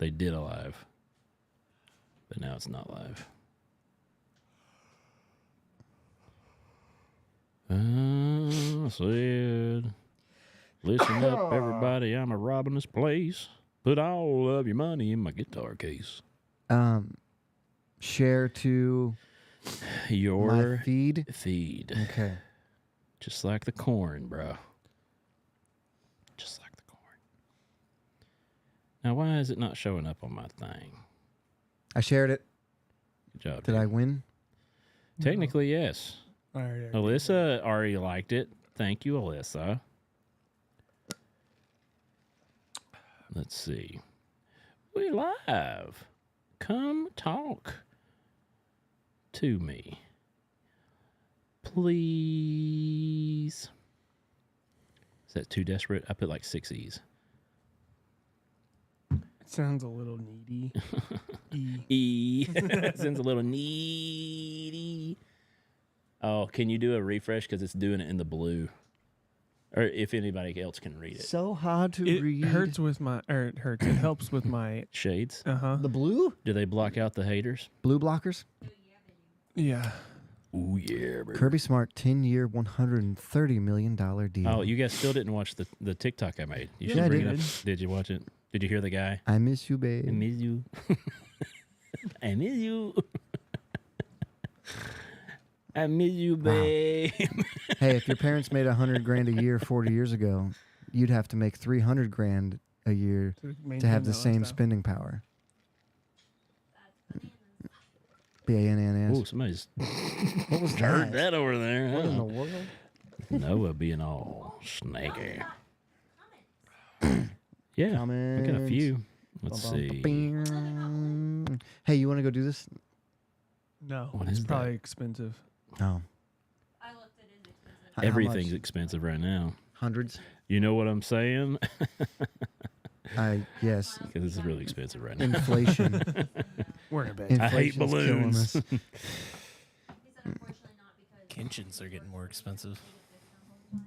They did a live, but now it's not live. I said, listen up, everybody. I'm a robbing this place. Put all of your money in my guitar case. Share to Your my feed. Okay. Just like the corn, bro. Just like the corn. Now, why is it not showing up on my thing? I shared it. Good job. Did I win? Technically, yes. Alright. Alyssa already liked it. Thank you, Alyssa. Let's see. We live. Come talk to me, please. Is that too desperate? I put like 6 E's. It sounds a little needy. E. Sounds a little needy. Oh, can you do a refresh? Because it's doing it in the blue. Or if anybody else can read it. So hard to It read. hurts with my, or it hurts. It helps with my, Shades? The blue? Do they block out the haters? Blue blockers? yeah. Ooh, yeah, bro. Kirby Smart 10-year, $130 million deal. Oh, you guys still didn't watch the TikTok I made. You Yeah, should I bring it did. up. Did you watch it? Did you hear the guy? I miss you, babe. I miss you. I miss you. I miss you, babe. Hey, if your parents made $100,000 a year 40 years ago, you'd have to make $300,000 a year to have the same spending power. B-A-N-N-S. Oh, somebody's What was heard that? that over there. What in the Huh? world? Noah being all snaky. Yeah, I got a Comments. few. Let's see. Hey, you want to go do this? No. What it's is probably expensive. No. I looked, it is expensive. How Everything's much? expensive right now. Hundreds? You know what I'm saying? Yes. Because it's really expensive right now. Inflation. We're in bed. I hate Inflation's killing balloons. us. He said unfortunately not because Kinchins are getting more expensive.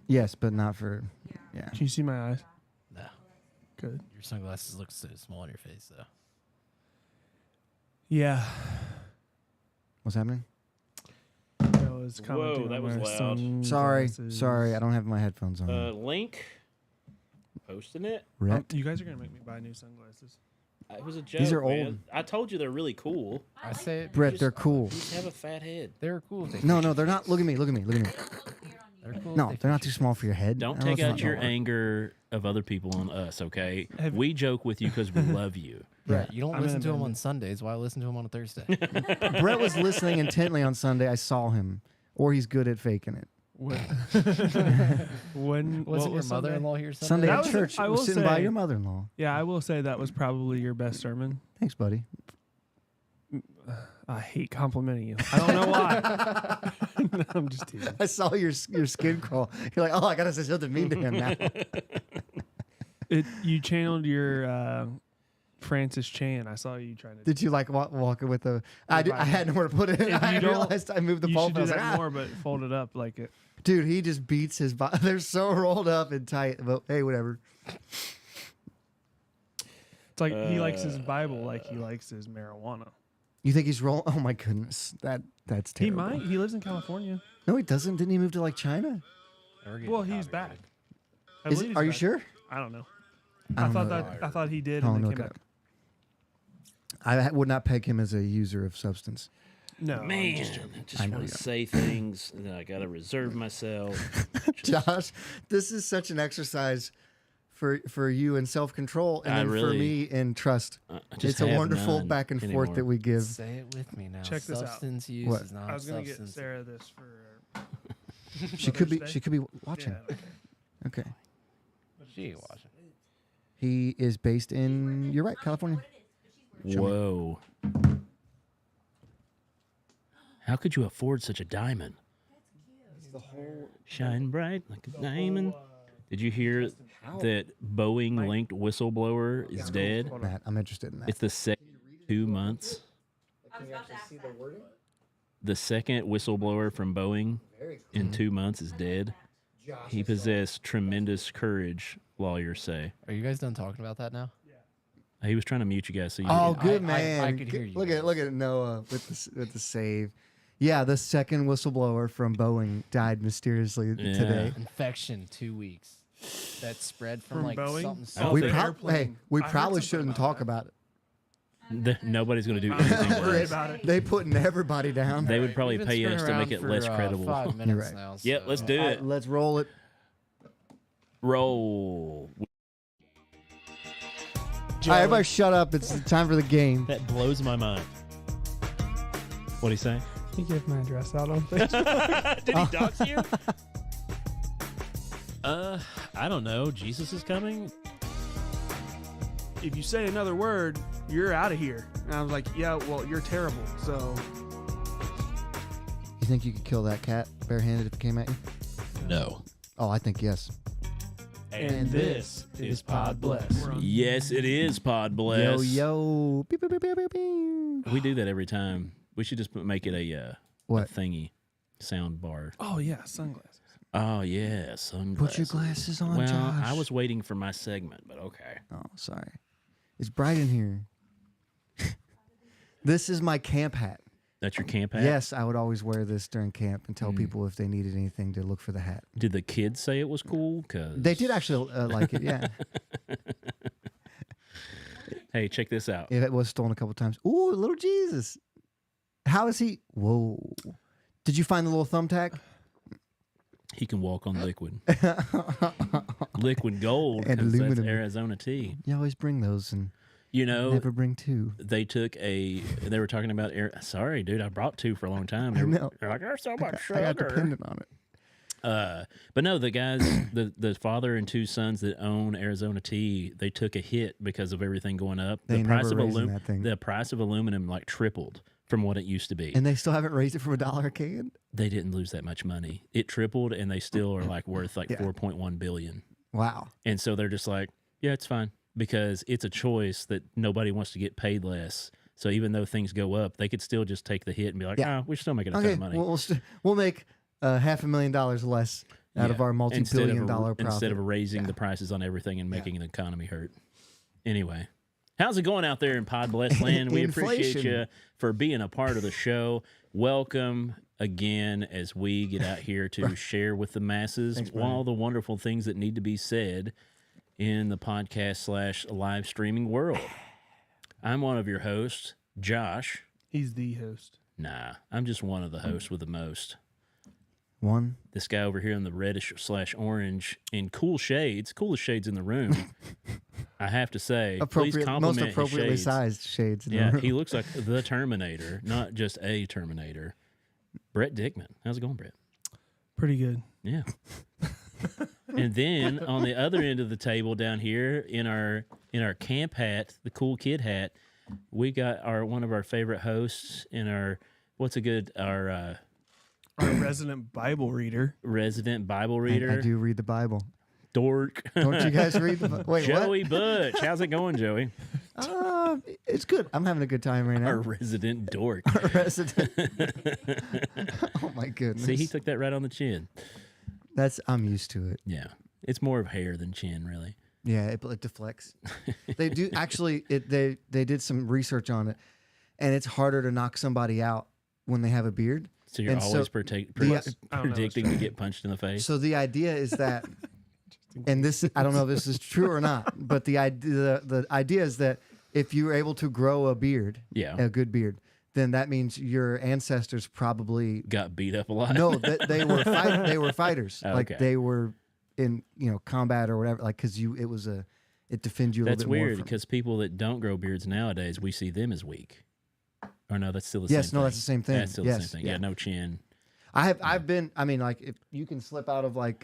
Yes, but not for. Yeah. Can you see my eyes? No. Good. Your sunglasses look so small on your face, though. Yeah. What's happening? I was commenting that on was my loud. Sorry. I don't have my headphones on. Link. Posting it. Wrecked. You guys are gonna make me buy new sunglasses. It was a joke. These are man. old. I told you they're really cool. I say it. Brett, they're cool. You just have a fat head. They're cool. If they No, fit no, you. they're not. Look at me. Look at me. Look at me. They're cool. No, if they're they not fit too you. small for your head. Don't I know take it's out not your normal. anger of other people on us, okay? Have- We joke with you because we love you. Brett, you don't I'm listen to gonna them bend on it. Sundays. Why listen to them on a Thursday? Brett was listening intently on Sunday. I saw him, or he's good at faking it. When Wasn't what your was Sunday? mother-in-law here Sunday Sunday? That at was- church, I was will sitting by say- your mother-in-law. Yeah, I will say that was probably your best sermon. Thanks, buddy. I hate complimenting you. I don't know why. No, I'm just teasing. I saw your skin crawl. You're like, oh, I gotta say something mean to him now. You channeled your Francis Chan. I saw you trying to. Did you like walk it with a? I had nowhere to put it. If I you don't- realized I moved the you pole. should I do was that like, more, but fold it up like it. Dude, he just beats his body. They're so rolled up and tight. But hey, whatever. It's like he likes his Bible like he likes his marijuana. You think he's rolling? Oh my goodness, that's He terrible. might. He lives in California. No, he doesn't. Didn't he move to like China? Well, he's back. I Is believe he's are you back. sure? I don't know. I I don't thought know that. I thought he did, Hold and on, then look came it back. up. I would not peg him as a user of substance. No, I'm Man, just joking. I just I know want you to don't. say things, and then I got to reserve myself. Josh, this is such an exercise for you in self-control, and I then for really- me in trust. I just It's a have wonderful none back and anymore. forth that we give. Say it with me now. Check this out. Substance use What? is not I was gonna get substance. Sarah this for. She could be. Mother's Day? She could be watching. Yeah, okay. Okay. She ain't watching. He is based in. You're right, California. Whoa. How could you afford such a diamond? Shine bright like a diamond. Did you hear that Boeing linked whistleblower is dead? Matt, I'm interested in that. It's the second 2 months. The second whistleblower from Boeing in 2 months is dead. He possessed tremendous courage, lawyers say. Are you guys done talking about that now? He was trying to mute you guys. So you Oh, didn't- good I man. could hear you Look guys. at Noah with the save. Yeah, the second whistleblower from Boeing died mysteriously today. Infection 2 weeks. That spread from, From like Boeing? something. I don't We think- airplane. we I heard probably something shouldn't about talk that. about it. Nobody's going to do I'm anything. not to worried this. about it. They putting everybody down. They would probably We've been pay screwing us to make around it for, less credible. 5 minutes right. now. Yep, so- let's do it. Let's roll it. Roll. All right, everybody shut up. It's time for the game. That blows my mind. What'd he say? He gave my address out on Facebook. Did he dox you? I don't know. Jesus is coming. If you say another word, you're out of here. And I was like, yeah, well, you're terrible. So You think you could kill that cat barehanded if it came at you? No. Oh, I think yes. And this is Pod Bless. Yes, it is Pod Bless. Yo. Beep, beep, beep, beep, beep, beep. We do that every time. We should just make it a What? thingy sound bar. oh yeah, sunglasses. Oh yeah, sunglasses. Put your glasses on, Well, Josh. I was waiting for my segment, but okay. Oh, sorry. It's bright in here. This is my camp hat. That's your camp hat? Yes, I would always wear this during camp and tell Mm. people if they needed anything to look for the hat. Did the kids say it was cool? Cause They did actually like it, yeah. Hey, check this out. It was stolen a couple times. Ooh, little Jesus. How is he? Whoa. Did you find the little thumbtack? He can walk on liquid. Liquid gold. And 'cause that's aluminum. Arizona tea. You always bring those and You know, never bring two. they took they were talking about sorry, dude, I brought two for a long time. I They're, know. they're like, there's so much I got sugar. dependent on it. But no, the guys, the father and two sons that own Arizona Tea, they took a hit because of everything going up. They The price never of raising that thing. the price of aluminum like tripled from what it used to be. And they still haven't raised it from $1 a can? They didn't lose that much money. It tripled, and they still are like worth like Yeah. 4.1 billion. Wow. And so they're just like, yeah, it's fine because it's a choice that nobody wants to get paid less. So even though things go up, they could still just take the hit and be like, Yeah. we're still making a ton Okay, of money. we'll make $500,000 less out of Yeah. our multi-billion dollar profit. Instead of raising Yeah. the prices on everything and making the economy hurt. Anyway, how's it going out there in Pod Bless Land? We appreciate Inflation. you for being a part of the show. Welcome again as we get out here to share with the masses all the wonderful things that need to be said in the podcast / live streaming world. I'm one of your hosts, Josh. He's the host. Nah, I'm just one of the hosts with the most. One. This guy over here in the reddish / orange in cool shades, coolest shades in the room. I have to say, please Most compliment his appropriately shades. sized shades. In the Yeah, room. he looks like the Terminator, not just a Terminator. Brett Dickman. How's it going, Brett? Pretty good. Yeah. And then on the other end of the table down here in our camp hat, the cool kid hat, we got one of our favorite hosts in our Our resident Bible reader. resident Bible I reader, do read the Bible. dork, Don't you guys read the Bible? Wait, Joey Butch. How's it going, Joey? what? It's good. I'm having a good time right Our now. resident dork. Our resident. Oh my goodness. See, he took that right on the chin. I'm used to it. Yeah. It's more of hair than chin, really. Yeah, it deflects. They do actually. They did some research on it, and it's harder to knock somebody out when they have a beard. So you're And always so predicting I don't know, predicting to get punched in the face. So the idea is that, and this I don't know if this is true or not, but the idea is that if you're able to grow a beard, Yeah. a good beard, then that means your ancestors probably Got beat up a lot. no, that they were fighters, like Okay. they were in combat or whatever, like because it defends you a That's little bit more. weird because people that don't grow beards nowadays, we see them as weak. Or no, that's still the Yes, same no, thing. that's the same thing. That's still Yes, the same thing. yeah. Yeah, no chin. I've been. I mean, like if you can slip out of like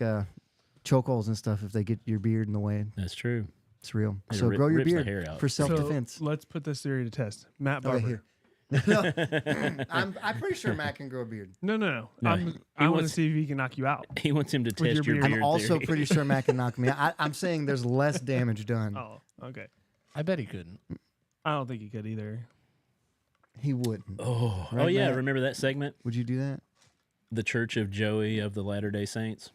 chokeholds and stuff if they get your beard in the way. That's true. It's real. It So grow your rips the beard hair out. for self-defense. So let's put this theory to test. Matt Okay, Barber. here. No, I'm pretty sure Matt can grow a beard. No. No, I he want to wants- see if he can knock you out. He wants him to your test your beard. beard. I'm also theory. pretty sure Matt can knock me out. I'm saying there's less damage done. Oh, okay. I bet he couldn't. I don't think he could either. He wouldn't. Oh, Right, yeah. Matt? Remember that segment? Would you do that? The Church of Joey of the Latter-day Saints?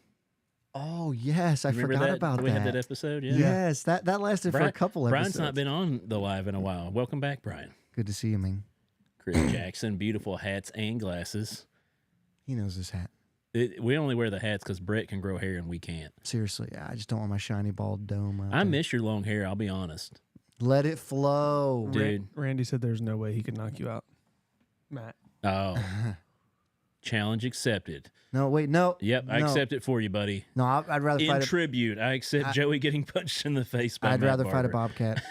Oh yes, I Remember forgot that? about we that. had that episode. Yeah. Yes, that lasted for a couple Brian's episodes. not been on the live in a while. Welcome back, Brian. Good to see you, man. Chris Jackson, beautiful hats and glasses. He knows his hat. We only wear the hats because Brett can grow hair and we can't. Seriously, I just don't want my shiny bald dome out I there. miss your long hair. I'll be honest, Let it flow. dude. Randy said there's no way he could knock you out. Matt. Oh, challenge accepted. No, wait, no. Yep, I no. accept it for you, buddy. No, I'd rather In fight a tribute, I accept Joey getting punched in the face by I'd Matt rather fight a Barber. bobcat.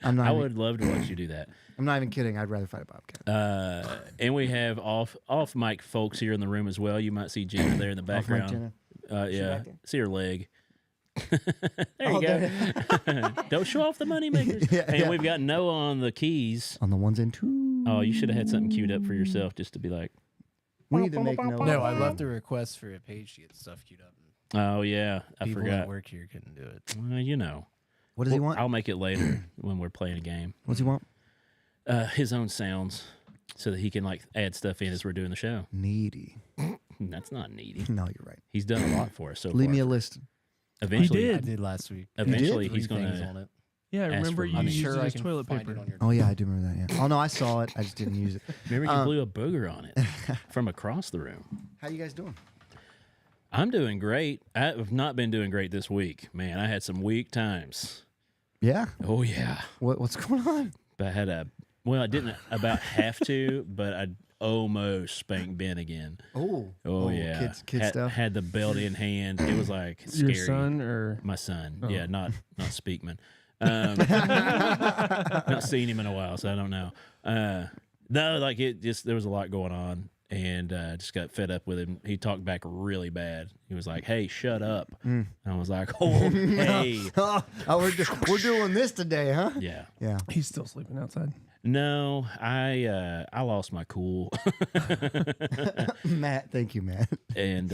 I'm not. I even, would love to watch you do that. I'm not even kidding. I'd rather fight a bobcat. And we have off mic folks here in the room as well. You might see Jenna there in the Off mic, background. Jenna? Yeah, back there? see her leg. there Oh, you go. Don't show off the money makers. Yeah, and yeah. we've got Noah on the keys. On the ones and twos. Oh, you should have had something queued up for yourself just to be like, We need to make no. No, I left a request for a page to get stuff queued up. oh yeah, I People forgot. at work here couldn't do it. Well, you know, What does he want? I'll make it later when we're playing a game. What's he want? His own sounds, so that he can like add stuff in as we're doing the show. Needy. That's not needy. No, you're right. He's done a lot for us so Leave far. me a list. Eventually, He I did last week. Eventually, Three he's things gonna. on it. Yeah, Ask remember for you money. used Sure, it I as can toilet find paper. it on your. Oh yeah, I do remember that. Yeah. Oh no, I saw it. I just didn't use it. Remember, you blew a booger on it from across the room. How you guys doing? I'm doing great. I have not been doing great this week, man. I had some weak times. Yeah. Oh yeah, What's going on? but I had I didn't about have to, but I almost spanked Ben again. Oh yeah, Kid stuff. Had the belt in hand. It was like scary. Your son or My son. Oh. Yeah, not Speakman. Not seen him in a while, so I don't know. No, like there was a lot going on, and just got fed up with him. He talked back really bad. He was like, "Hey, shut up!" And I was like, "Oh, hey, Oh, we're doing this today, huh? yeah." Yeah. he's still sleeping outside. No, I lost my cool, Matt, thank you, Matt. and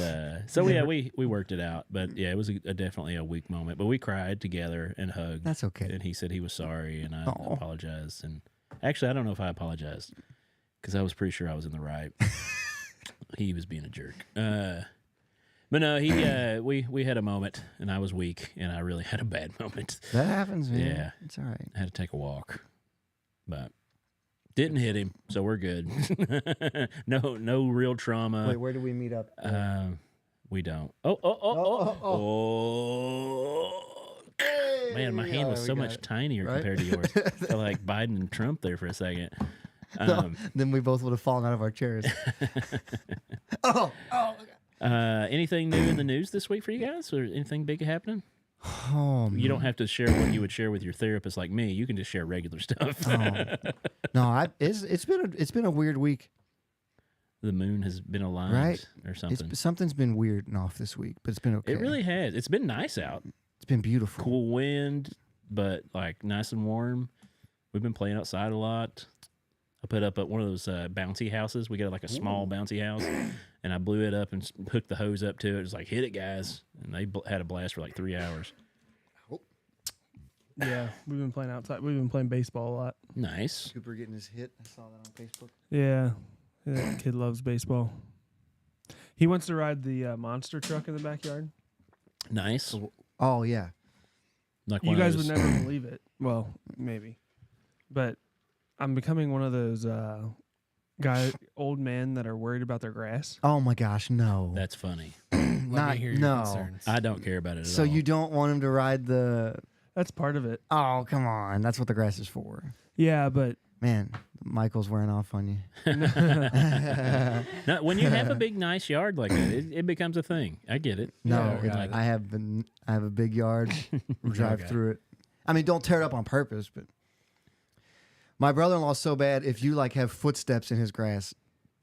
so yeah, we worked it out. But yeah, it was definitely a weak moment. But we cried together and hugged. That's okay. And he said he was sorry, and I Aw. apologized. And actually, I don't know if I apologized because I was pretty sure I was in the right. He was being a jerk. But no, we had a moment, and I was weak, and I really had a bad moment. That happens, man. Yeah. It's all right. I had to take a walk, but didn't hit him, so we're good. No real trauma. Wait, where do we meet up? We don't. Oh. Hey, Man, my hand was we so got much it. tinier Right? compared to yours. Felt like Biden and Trump there for a second. Then we both would have fallen out of our chairs. Oh. Anything new in the news this week for you guys, or anything big happening? Oh, You don't have to share what you would share with your therapist like me. You can just share regular stuff. no, it's been a weird week. The moon has been aligned, Right. or something. Something's been weird and off this week, but it's been okay. It really has. It's been nice out. It's been beautiful. Cool wind, but like nice and warm. We've been playing outside a lot. I put up at one of those bouncy houses. We got like a small bouncy house, and I blew it up and hooked the hose up to it. It was like, hit it, guys. And they had a blast for like 3 hours. Yeah, we've been playing outside. We've been playing baseball a lot. Nice. Cooper getting his hit. I saw that on Facebook. Yeah, that kid loves baseball. He wants to ride the monster truck in the backyard. Nice. Oh yeah. Like You one of guys those- would never believe it. Well, maybe, but I'm becoming one of those old men that are worried about their grass. Oh my gosh, no. That's funny. Let Not- me hear your no. concerns. I don't care about it at So all. you don't want him to ride the? That's part of it. Oh come on, that's what the grass is for. Yeah, but Man, Michael's wearing off on you. No, when you have a big, nice yard like that, it becomes a thing. I get it. No, Yeah, I have a big yard. Drive Okay. through it. I mean, don't tear it up on purpose, but my brother-in-law's so bad. If you like have footsteps in his grass,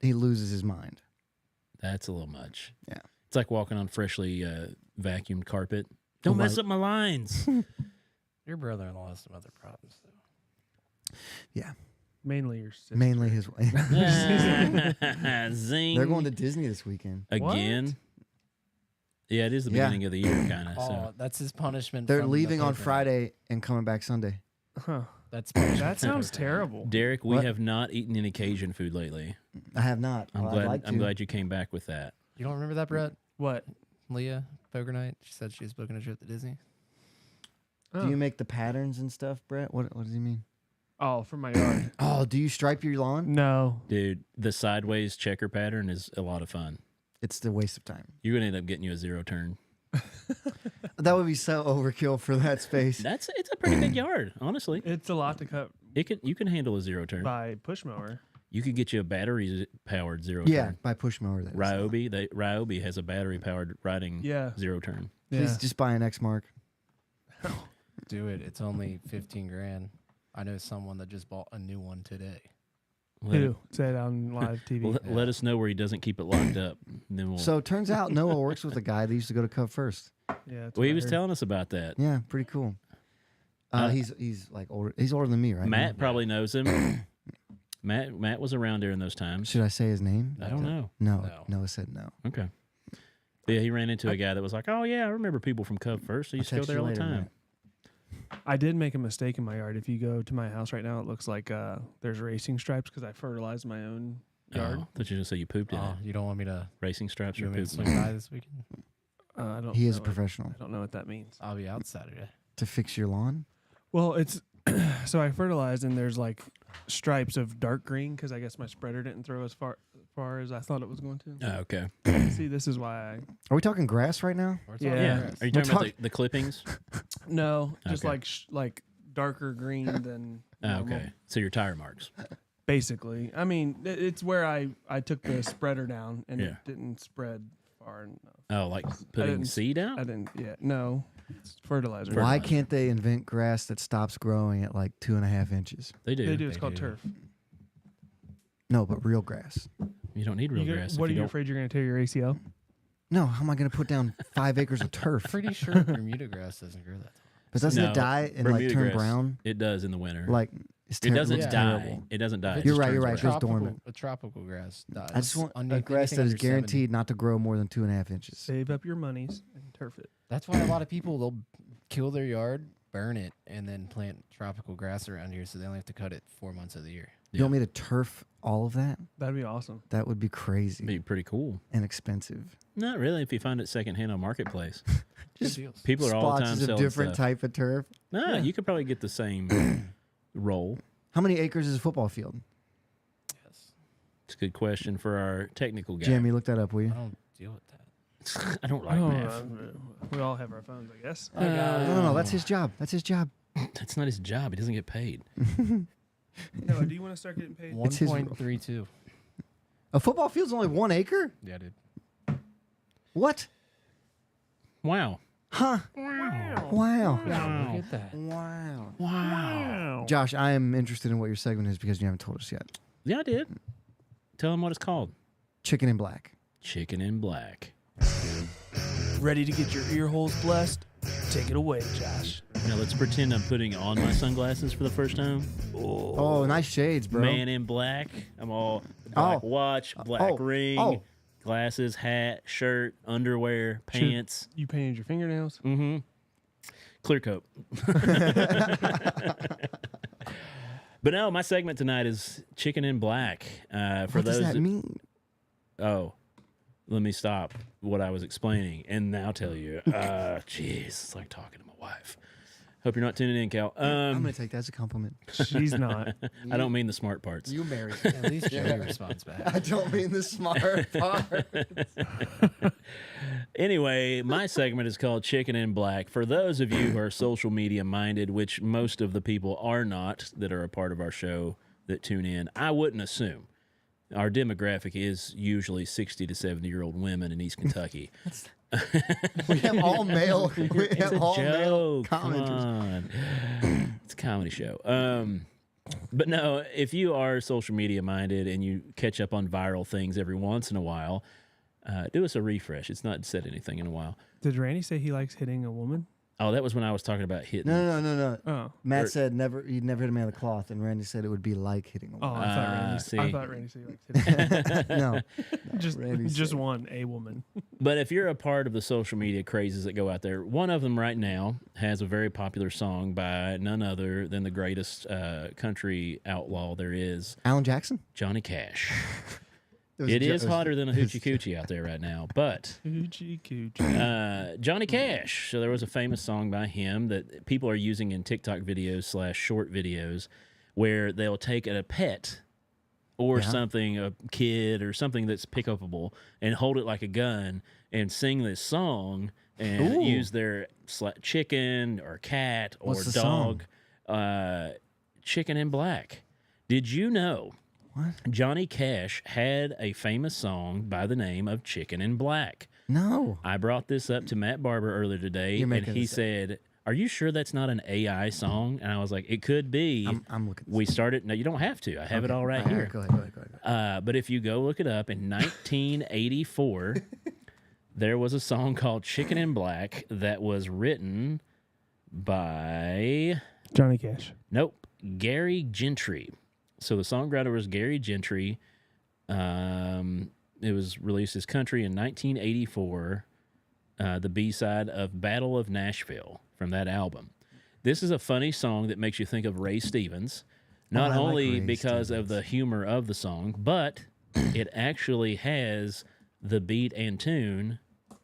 he loses his mind. That's a little much. Yeah. It's like walking on freshly vacuumed carpet. Don't Oh, mess my- up my lines. Your brother-in-law has some other problems, though. Yeah, mainly your sister. mainly his way. Zing. They're going to Disney this weekend. again. What? Yeah, it is the Yeah. beginning of the year, kind of. Oh, So that's his punishment. They're from the leaving on paper. Friday and coming back Sunday. Huh. That's punishment That from the sounds paper. terrible. Derek, we What? have not eaten any Cajun food lately. I have not. I'm Well, glad. I'd like I'm to. glad you came back with that. You don't remember that, Brett? What? Leah poker night. She said she was booking a trip to Disney. Do you make the patterns and stuff, Brett? What does he mean? Oh, for my yard. Oh, do you stripe your lawn? No. Dude, the sideways checker pattern is a lot of fun. It's the waste of time. You're gonna end up getting you a 0 turn. That would be so overkill for that space. It's a pretty big yard, honestly. It's a lot to cut You can handle a 0 turn. by push mower. You could get you a battery powered 0 Yeah, turn. by push mower. That is. Ryobi has a battery powered riding Yeah. 0 turn. Please just buy an X Mark. Do it. It's only 15 grand. I know someone that just bought a new one today. Who? Say it on live TV. Let us know where he doesn't keep it locked up. And then we'll. So it turns out Noah works with a guy that used to go to Cub First. Yeah. Well, he was telling us about that. Yeah, pretty cool. He's like older. He's older than me, right? Matt probably knows him. Matt was around during those times. Should I say his name? I don't know. No. Noah said no. Okay. Yeah, he ran into a guy that was like, "Oh yeah, I remember people from Cub First. I used to go text there you all the later, time." Matt. I did make a mistake in my yard. If you go to my house right now, it looks like there's racing stripes because I fertilized my own yard. Oh, thought you just say you pooped in it. You don't want me to Racing straps you or want me to poop? swing by this weekend? I don't. He is a know professional. I don't know what that means. I'll be out Saturday. To fix your lawn? Well, it's so I fertilized and there's like stripes of dark green because I guess my spreader didn't throw as far as I thought it was going to. Oh, okay. See, this is why I Are we talking grass right now? We're talking Yeah. grass. Are you We're talking about the clippings? no, just Okay. like darker green than Oh, normal, okay. So your tire marks. basically. I mean, it's where I took the spreader down and Yeah. it didn't spread far enough. Oh, like putting didn't- seed out? I didn't. Yeah, no, it's fertilizer. Why can't they invent grass that stops growing at like 2.5 inches? They do. They do. It's They called do. turf. No, but real grass. You don't need real You grass. what if are you you don't. afraid you're going to tear your ACL? No, how am I going to put down 5 acres of turf? Pretty sure Bermuda grass doesn't grow that tall. But doesn't No, it die and Bermuda like turn grass, brown? It does in the winter. Like it's it doesn't looks die. terrible. It doesn't die. It You're just right, turns you're right. brown. It's dormant. A tropical grass dies. I just want a Underneath grass anything that is under 70. guaranteed not to grow more than 2.5 inches. Save up your monies and turf it. That's why a lot of people, they'll kill their yard, burn it, and then plant tropical grass around here so they only have to cut it 4 months of the year. You want me to turf all of that? That'd be awesome. That would be crazy It'd be pretty cool. and expensive. Not really if you find it secondhand on Marketplace. Just Good deals. People are all the time Splotches of selling different stuff. type of turf. No, you could probably get the same roll. How many acres is a football field? Yes. It's a good question for our technical guy. Jamie, look that up, will you? I don't deal with that. I don't like math. We all have our phones, I guess. No, that's his job. That's his job. That's not his job. He doesn't get paid. No, do you want to start getting paid? It's his- 1.32. A football field's only 1 acre? Yeah, dude. What? Wow. Huh? Wow. Wow. Look at that. Wow. Wow. Josh, I am interested in what your segment is because you haven't told us yet. Yeah, I did. Tell him what it's called. Chicken in Black. Chicken in Black. Ready to get your ear holes blessed? Take it away, Josh. Now let's pretend I'm putting on my sunglasses for the first time. Oh, nice shades, bro. Man in black. I'm all black Oh. watch, black Oh. ring, Oh. glasses, hat, shirt, underwear, pants. You painted your fingernails? Mm-hmm. Clear coat. But no, my segment tonight is Chicken in Black. For What does those that mean? Oh, let me stop what I was explaining and now tell you. Jeez, it's like talking to my wife. Hope you're not tuning in, Cal. I'm going to take that as a compliment. She's not. I don't mean the smart parts. You married. At least Joey responds back. I don't mean the smart part. Anyway, my segment is called Chicken in Black. For those of you who are social media minded, which most of the people are not that are a part of our show that tune in, I wouldn't assume. Our demographic is usually 60 to 70-year-old women in East Kentucky. We have all male. We It's have a all male joke. Come commenters. on. It's a comedy show. But no, if you are social media minded and you catch up on viral things every once in a while, do us a refresh. It's not said anything in a while. Did Randy say he likes hitting a woman? Oh, that was when I was talking about hitting. No. Oh. Matt said he'd never hit a man with a cloth, and Randy said it would be like hitting a Oh, woman. I see. thought Randy said he likes hitting No. just Randy just said- one, a woman. But if you're a part of the social media crazes that go out there, one of them right now has a very popular song by none other than the greatest country outlaw there is, Alan Jackson? Johnny Cash. It is hotter than a hoochie coochie out there right now. But Hoochie coochie. Johnny Cash. So there was a famous song by him that people are using in TikTok videos / short videos where they'll take a pet or something, a kid or something that's pick upable, and hold it like a gun and sing this song and use their chicken or cat or What's the dog. Chicken in Black. Did you know Johnny Cash had a famous song by the name of Chicken in Black? No. I brought this up to Matt Barber earlier today, and he said, "Are you sure that's not an AI song?" And I was like, "It could be." I'm looking. We started. No, you don't have to. I have it all right here. Go ahead. But if you go look it up, in 1984, there was a song called Chicken in Black that was written by Johnny Cash. Nope, Gary Gentry. So the songwriter was Gary Gentry. It was released as country in 1984, the B-side of Battle of Nashville from that album. This is a funny song that makes you think of Ray Stevens, not only because of the humor of the song, but it actually has the beat and tune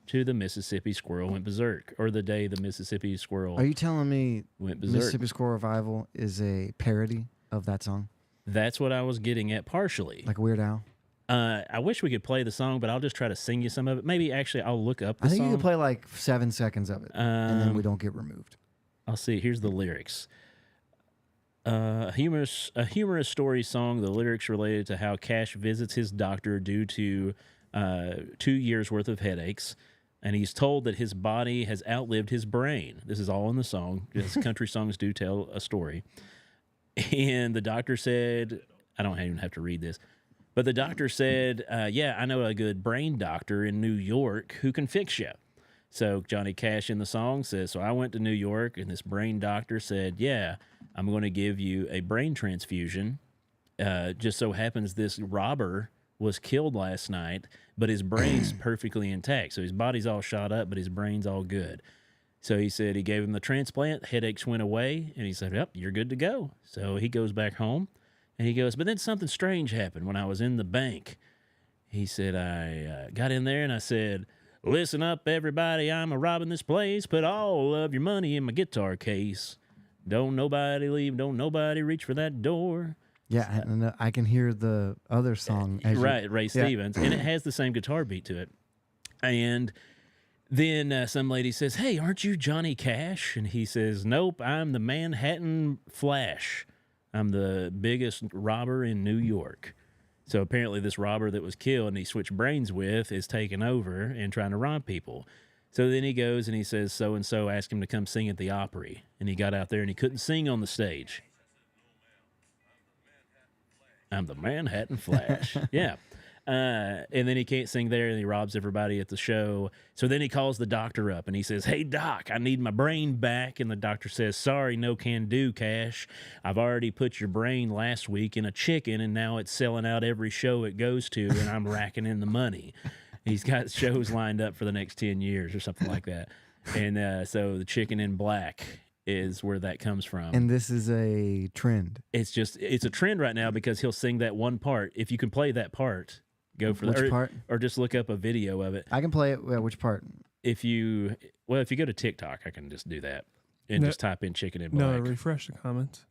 to the Mississippi Squirrel Went Berserk, or the day the Mississippi Squirrel Are you telling me went berserk. Mississippi Squirrel Revival is a parody of that song? That's what I was getting at partially. Like Weird Al? I wish we could play the song, but I'll just try to sing you some of it. Maybe actually I'll look up the song. I think you could play like 7 seconds of it, and then we don't get removed. I'll see. Here's the lyrics. A humorous story song. The lyrics related to how Cash visits his doctor due to 2 years worth of headaches, and he's told that his body has outlived his brain. This is all in the song. Because country songs do tell a story. And the doctor said, I don't even have to read this, but the doctor said, yeah, I know a good brain doctor in New York who can fix you. So Johnny Cash in the song says, so I went to New York, and this brain doctor said, yeah, I'm going to give you a brain transfusion. Just so happens this robber was killed last night, but his brain's perfectly intact. So his body's all shot up, but his brain's all good. So he said he gave him the transplant, headaches went away, and he said, yep, you're good to go. So he goes back home, and he goes, but then something strange happened when I was in the bank. He said, I got in there, and I said, listen up, everybody, I'm a-robbing this place. Put all of your money in my guitar case. Don't nobody leave, don't nobody reach for that door. Yeah, and I can hear the other song. Right, Ray Stevens, and it has the same guitar beat to it. And then some lady says, hey, aren't you Johnny Cash? And he says, nope, I'm the Manhattan Flash. I'm the biggest robber in New York. So apparently this robber that was killed and he switched brains with is taking over and trying to rob people. So then he goes and he says, so-and-so asked him to come sing at the Opry. And he got out there and he couldn't sing on the stage. I'm the Manhattan Flash. Yeah. And then he can't sing there, and he robs everybody at the show. So then he calls the doctor up, and he says, hey, doc, I need my brain back. And the doctor says, sorry, no can do, Cash. I've already put your brain last week in a chicken, and now it's selling out every show it goes to, and I'm racking in the money. He's got shows lined up for the next 10 years or something like that. And so the Chicken in Black is where that comes from. And this is a trend. It's a trend right now because he'll sing that one part. If you can play that part, go for which part? Or just look up a video of it. I can play it. Which part? If you go to TikTok, I can just do that and just type in Chicken in Black. No, refresh the comments.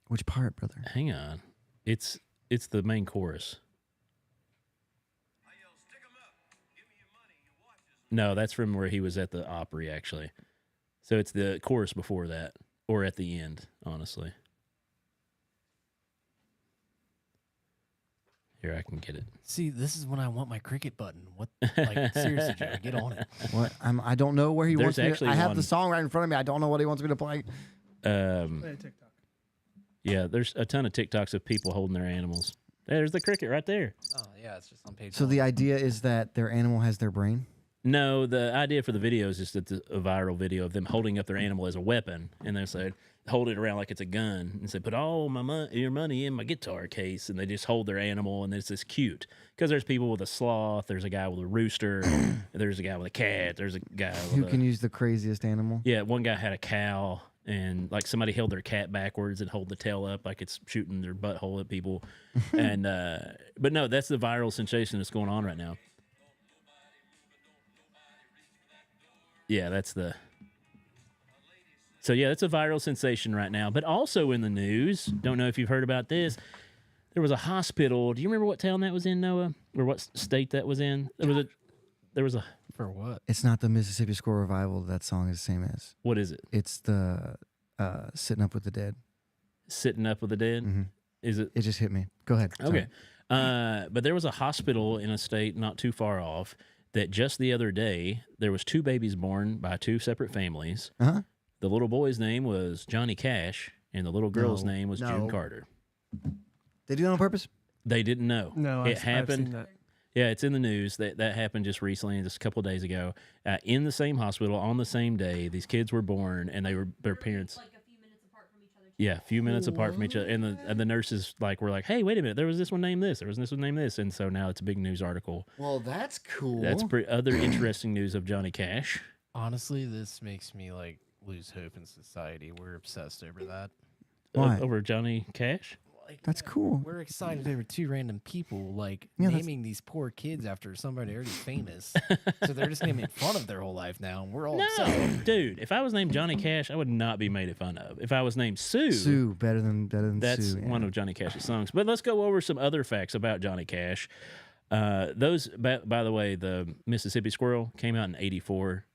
Which part, brother? Hang on. It's the main chorus. No, that's from where he was at the Opry, actually. So it's the chorus before that, or at the end, honestly. Here, I can get it. See, this is when I want my cricket button. What? Like, seriously, Joe, get on it. What? I don't know where he wants me to. I have one- the song right in front of me. I don't know what he wants me to play. Play a TikTok. Yeah, there's a ton of TikToks of people holding their animals. There's the cricket right there. Oh, yeah, it's just on page So one. the idea is that their animal has their brain? No, the idea for the video is just that a viral video of them holding up their animal as a weapon, and they say, hold it around like it's a gun, and say, put all your money in my guitar case, and they just hold their animal, and it's just cute. Because there's people with a sloth, there's a guy with a rooster, there's a guy with a cat, there's a guy with Who can use the craziest animal? Yeah, one guy had a cow, and like somebody held their cat backwards and hold the tail up like it's shooting their butthole at people. And but no, that's the viral sensation that's going on right now. Yeah, that's the. So yeah, that's a viral sensation right now. But also in the news, don't know if you've heard about this. There was a hospital. Do you remember what town that was in, Noah, or what state that was in? There was a. For what? It's not the Mississippi Squirrel Revival that song is the same as. What is it? It's the Sitting Up with the Dead. Sitting Up with the Dead? Mm-hmm. Is it? It just hit me. Go ahead. Okay. But there was a hospital in a state not too far off that just the other day, there was 2 babies born by 2 separate families. Uh-huh. The little boy's name was Johnny Cash, and the little girl's name was June No. Carter. They do that on purpose? They didn't know. No, it I've happened. seen that. Yeah, it's in the news. That happened just recently, just a couple of days ago. In the same hospital on the same day, these kids were born, and their parents. Like a few minutes apart from each other. Yeah, a few minutes apart from each other, and the nurses were like, "Hey, wait a minute! There was this one named this. There was this one named this," and so now it's a big news article. Well, that's cool. That's other interesting news of Johnny Cash. Honestly, this makes me like lose hope in society. We're obsessed over that. Why? Over Johnny Cash. Like, That's cool. We're excited over 2 random people like Yeah, that's- naming these poor kids after somebody already famous. So they're just gonna make fun of their whole life now, and we're all No, upset. dude. If I was named Johnny Cash, I would not be made fun of. If I was named Sue, Sue, better than that's Sue. Yeah. one of Johnny Cash's songs. But let's go over some other facts about Johnny Cash. Those, by the way, the Mississippi Squirrel came out in '84.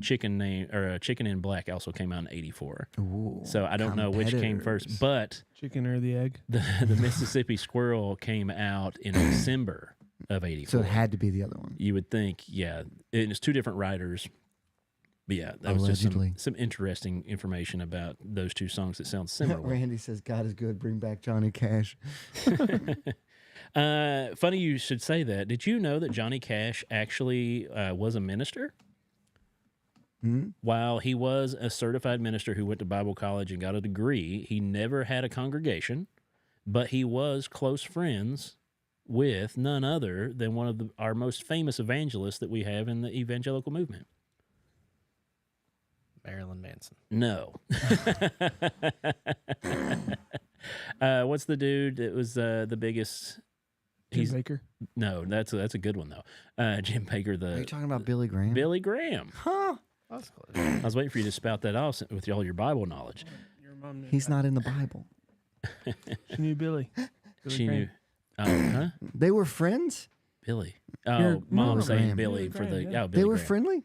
Chicken in Black also came out in '84. Ooh, So I don't know which came first, competitors. but Chicken or the egg? the Mississippi Squirrel came out in December of '84. So it had to be the other one. You would think, yeah. It's 2 different writers. But yeah, that was Allegedly. just some interesting information about those 2 songs that sound similar. Randy says, God is good. Bring back Johnny Cash. Funny you should say that. Did you know that Johnny Cash actually was a minister? Hmm? While he was a certified minister who went to Bible college and got a degree, he never had a congregation, but he was close friends with none other than one of our most famous evangelists that we have in the evangelical movement. Marilyn Manson. No. What's the dude that was the biggest? Jim Baker? No, that's a good one though. Jim Baker, Are you talking about Billy Graham? Billy Graham. Huh? That's close. I was waiting for you to spout that off with all your Bible knowledge. Your mom knew He's that. not in the Bible. She knew Billy. Billy She Graham. knew. Huh? They were friends? Billy. Your Oh, mom Billy saying Graham. Billy Billy for the. Graham, yeah. Oh, Billy They were Graham. friendly?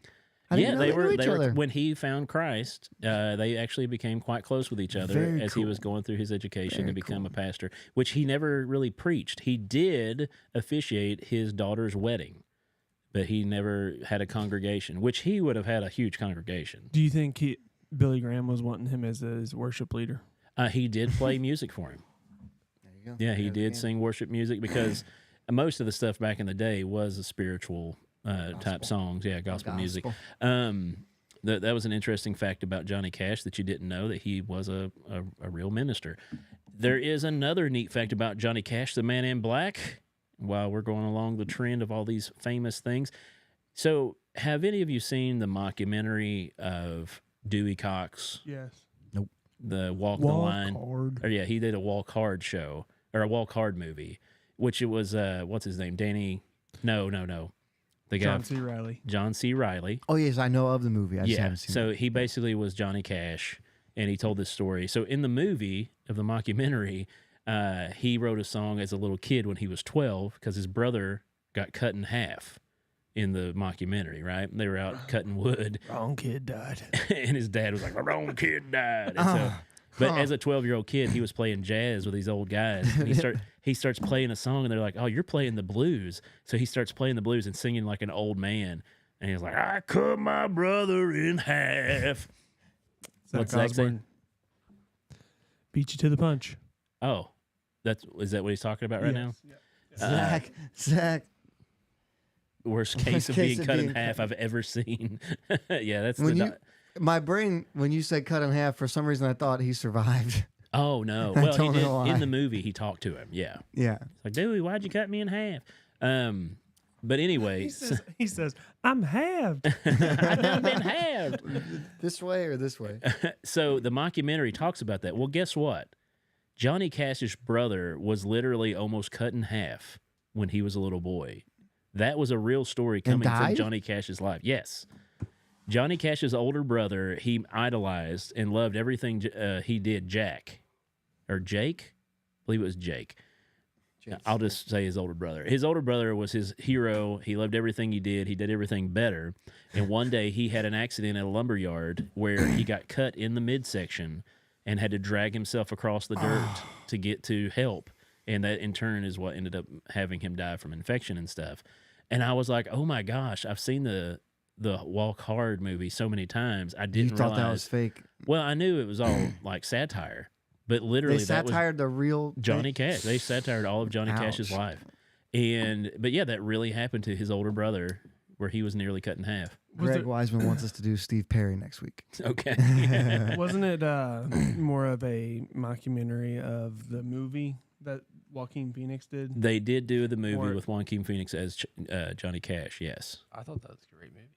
I didn't Yeah, know they knew were. each They were. other. When he found Christ, they actually became quite close with each other Very as he was cool. going through his education Very to become cool. a pastor, which he never really preached. He did officiate his daughter's wedding, but he never had a congregation, which he would have had a huge congregation. Do you think Billy Graham was wanting him as his worship leader? He did play music for him. There you go. Yeah, he There we did go. sing worship music because most of the stuff back in the day was a spiritual type songs. Yeah, gospel music. Gospel. That was an interesting fact about Johnny Cash that you didn't know, that he was a real minister. There is another neat fact about Johnny Cash, the Man in Black, while we're going along the trend of all these famous things. So have any of you seen the mockumentary of Dewey Cox, Yes. the Walk the Line? Hard. Or yeah, he did a Walk Hard show, or a Walk Hard movie, which it was, what's his name? Danny, no. The guy, John C. Riley. John C. Riley. Oh, yes, I know of the movie. I just haven't seen it. So he basically was Johnny Cash, and he told this story. So in the movie of the mockumentary, he wrote a song as a little kid when he was 12 because his brother got cut in half in the mockumentary, right? They were out cutting wood, Wrong kid died. and his dad was like, "The wrong kid died." And so, but as a 12-year-old kid, he was playing jazz with these old guys. And he starts playing a song, and they're like, "Oh, you're playing the blues." So he starts playing the blues and singing like an old man. And he's like, "I cut my brother in half." What's Zach saying? Beat you to the punch. Oh, is that what he's talking about right now? Zach. Worst case of case being of cut in being half I've ever seen. Yeah, that's My brain, when you said cut in half, for some reason I thought he survived. Oh no! I Well, he don't did know why. in the movie. He talked to him. Yeah, Yeah. it's like, "Dewey, why'd you cut me in half?" But anyway, he says, I'm halved. I done been halved. This way or this way? So the mockumentary talks about that. Well, guess what? Johnny Cash's brother was literally almost cut in half when he was a little boy. That was a real story coming from Johnny Cash's life. Yes. Johnny Cash's older brother, he idolized and loved everything he did, Jake. I believe it was Jake. I'll just say his older brother. His older brother was his hero. He loved everything he did. He did everything better. And one day he had an accident at a lumber yard where he got cut in the midsection and had to drag himself across the dirt to get to help. And that, in turn, is what ended up having him die from infection and stuff. And I was like, oh, my gosh, I've seen the Walk Hard movie so many times. I didn't realize. You thought that was fake? Well, I knew it was all like satire. But literally, they satired the real Johnny Cash. They satired all of Johnny Cash's life, but yeah, that really happened to his older brother, where he was nearly cut in half. Greg Wiseman wants us to do Steve Perry next week. Okay, Wasn't it more of a mockumentary of the movie that Joaquin Phoenix did? They did do the movie with Joaquin Phoenix as Johnny Cash. Yes, I thought that was a great movie.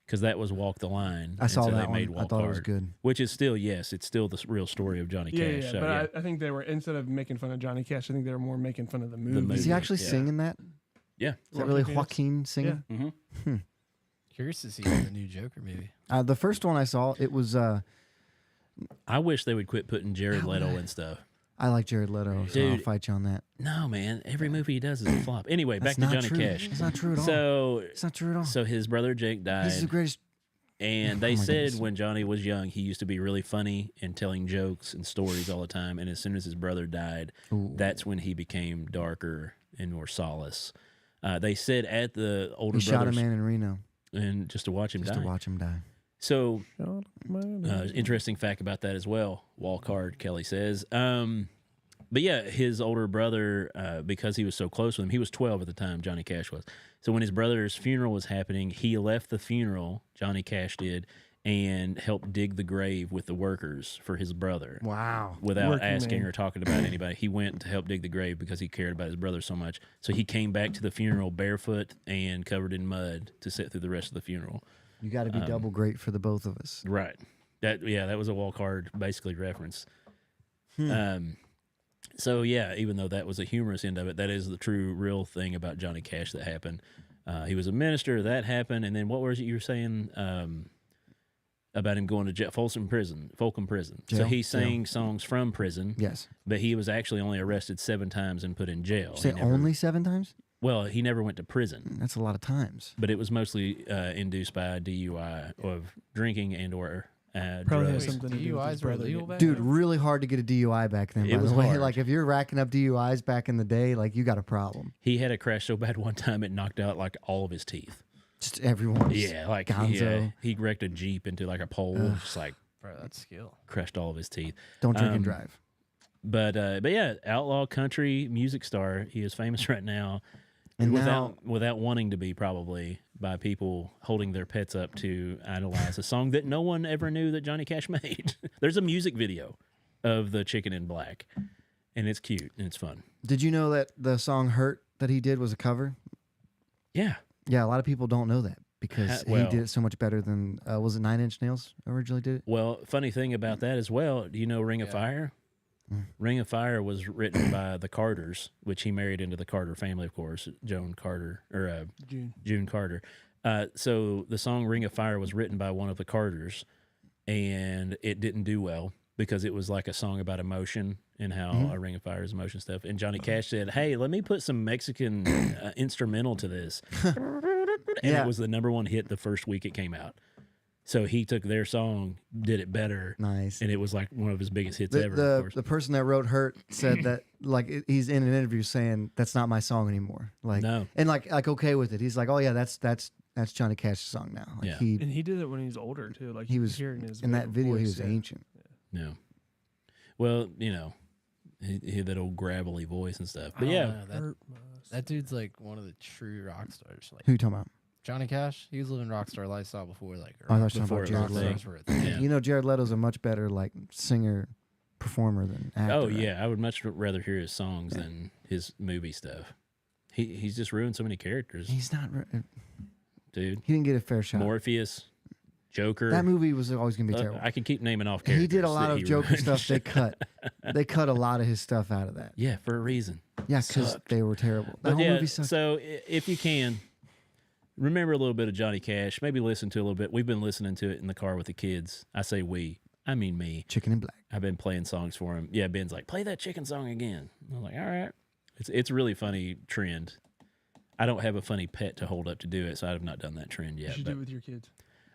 Because that was Walk the Line. I saw so that they made one. Walk I thought Hard, it was good. Which is still, yes, it's still the real story of Johnny Cash. Yeah, so, but I think they were, instead of making fun of Johnny Cash, I think they were more making fun of the movie. Is he actually singing that? Yeah. Is that really Joaquin singing? Yeah. Mm-hmm. Curious to see the new Joker movie. The first one I saw, it was... I wish they would quit putting Jared Leto and stuff. I like Jared Leto, so I'll fight you on that. No, man. Every movie he does is a flop. Anyway, back to Johnny Cash. That's not true at all. It's not true at all. So his brother Jake died. He's the greatest... And they said when Johnny was young, he used to be really funny and telling jokes and stories all the time. And as soon as his brother died, that's when he became darker and more solace. They said at the older he brother's... shot a man in Reno. And just to watch him die. Just to watch him die. So, interesting fact about that as well. Walk hard, Kelly says. But yeah, his older brother, because he was so close with him, he was 12 at the time, Johnny Cash was. So when his brother's funeral was happening, he left the funeral, Johnny Cash did, and helped dig the grave with the workers for his brother. Wow. Without asking or talking about anybody. He went to help dig the grave because he cared about his brother so much. So he came back to the funeral barefoot and covered in mud to sit through the rest of the funeral. You got to be double great for the both of us. Right. That was a Walk Hard basically reference. So yeah, even though that was a humorous end of it, that is the true real thing about Johnny Cash that happened. He was a minister, that happened, and then what was it you were saying about him going to Folsom Prison? Jail? So he sang songs from prison. Yes. But he was actually only arrested 7 times and put in jail. Say only 7 times? Well, he never went to prison. That's a lot of times. But it was mostly induced by DUI of drinking and or Probably drugs. has something to do with his DUIs were brother. illegal back Dude, then? really hard to get a DUI back then, by was the way. hard. Like, if you're racking up DUIs back in the day, like, you got a problem. He had a crash so bad one time it knocked out like all of his teeth. Just everyone's Yeah, like gonzo. he wrecked a Jeep into like a pole, just like Bro, that's skill. crushed all of his teeth. Don't drink and drive. But yeah, outlaw country music star. He is famous right now, And without wanting to be, probably by people holding their pets up to idolize a song that no one ever knew that Johnny Cash made. There's a music video of the Chicken in Black, and it's cute and it's fun. Did you know that the song "Hurt" that he did was a cover? Yeah. Yeah, a lot of people don't know that because he did it so much better than was it 9 Inch Nails originally did it? Well, funny thing about that as well. Do you know Ring of Fire? Ring of Fire was written by the Carters, which he married into the Carter family, of course, June Carter. So the song Ring of Fire was written by one of the Carters, and it didn't do well because it was like a song about emotion and how a Ring of Fire is emotion stuff. And Johnny Cash said, hey, let me put some Mexican instrumental to this. And it was the #1 hit the first week it came out. So he took their song, did it better. Nice. And it was like one of his biggest hits ever, of course. The person that wrote "Hurt" said that like he's in an interview saying that's not my song anymore. Like No. and like okay with it. He's like, oh yeah, that's Johnny Cash's song now. Like Yeah. And he did it when he was older too. Like he was hearing his in that video. voice, He was yeah. ancient. No. Well, you know, he had that old gravelly voice and stuff. But I yeah, don't know, that dude's like one of the true rock stars. Like Who you talking about? Johnny Cash, he was living rock star lifestyle before like Oh, I thought you were before talking about it was Jared a Leto. stars were a thing. Yeah. You know, Jared Leto's a much better like singer performer than actor. oh right? yeah, I would much rather hear his songs than his movie stuff. He's just ruined so many characters, He's not. dude. He didn't get a fair shot. Morpheus, Joker. That movie was always gonna be terrible. I can keep naming off characters. He did a lot that of he Joker ruined. stuff. They cut. They cut a lot of his stuff out of that. Yeah, for a reason. Yeah, because Sucked. they were terrible. The But whole yeah, movie sucked. so if you can, remember a little bit of Johnny Cash. Maybe listen to a little bit. We've been listening to it in the car with the kids. I say we. I mean me. Chicken in Black. I've been playing songs for him. Yeah, Ben's like, play that chicken song again. I'm like, all right. It's a really funny trend. I don't have a funny pet to hold up to do it, so I have not done that trend You yet. should But do it with your kids.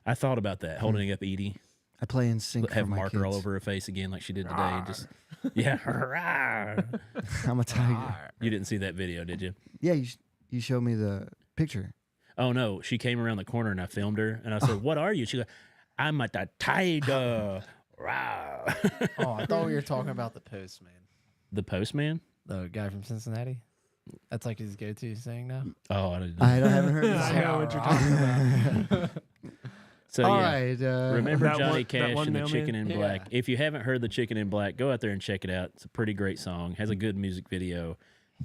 I thought about that, holding up Edie, I play in sync have for my marker all kids. over her face again like she did today. Just yeah. I'm a tiger. You didn't see that video, did you? Yeah, you showed me the picture. Oh no, she came around the corner and I filmed her and I said, "What are you?" She goes, "I'm a tiger." Rah. Oh, I thought we were talking about the postman, The postman? the guy from Cincinnati. That's like his go-to saying now. Oh, I didn't. I haven't heard this. I know what you're talking about. So All yeah. right. Remember That Johnny one- that Cash one and the mailman? Chicken in Yeah. Black. If you haven't heard the Chicken in Black, go out there and check it out. It's a pretty great song. Has a good music video.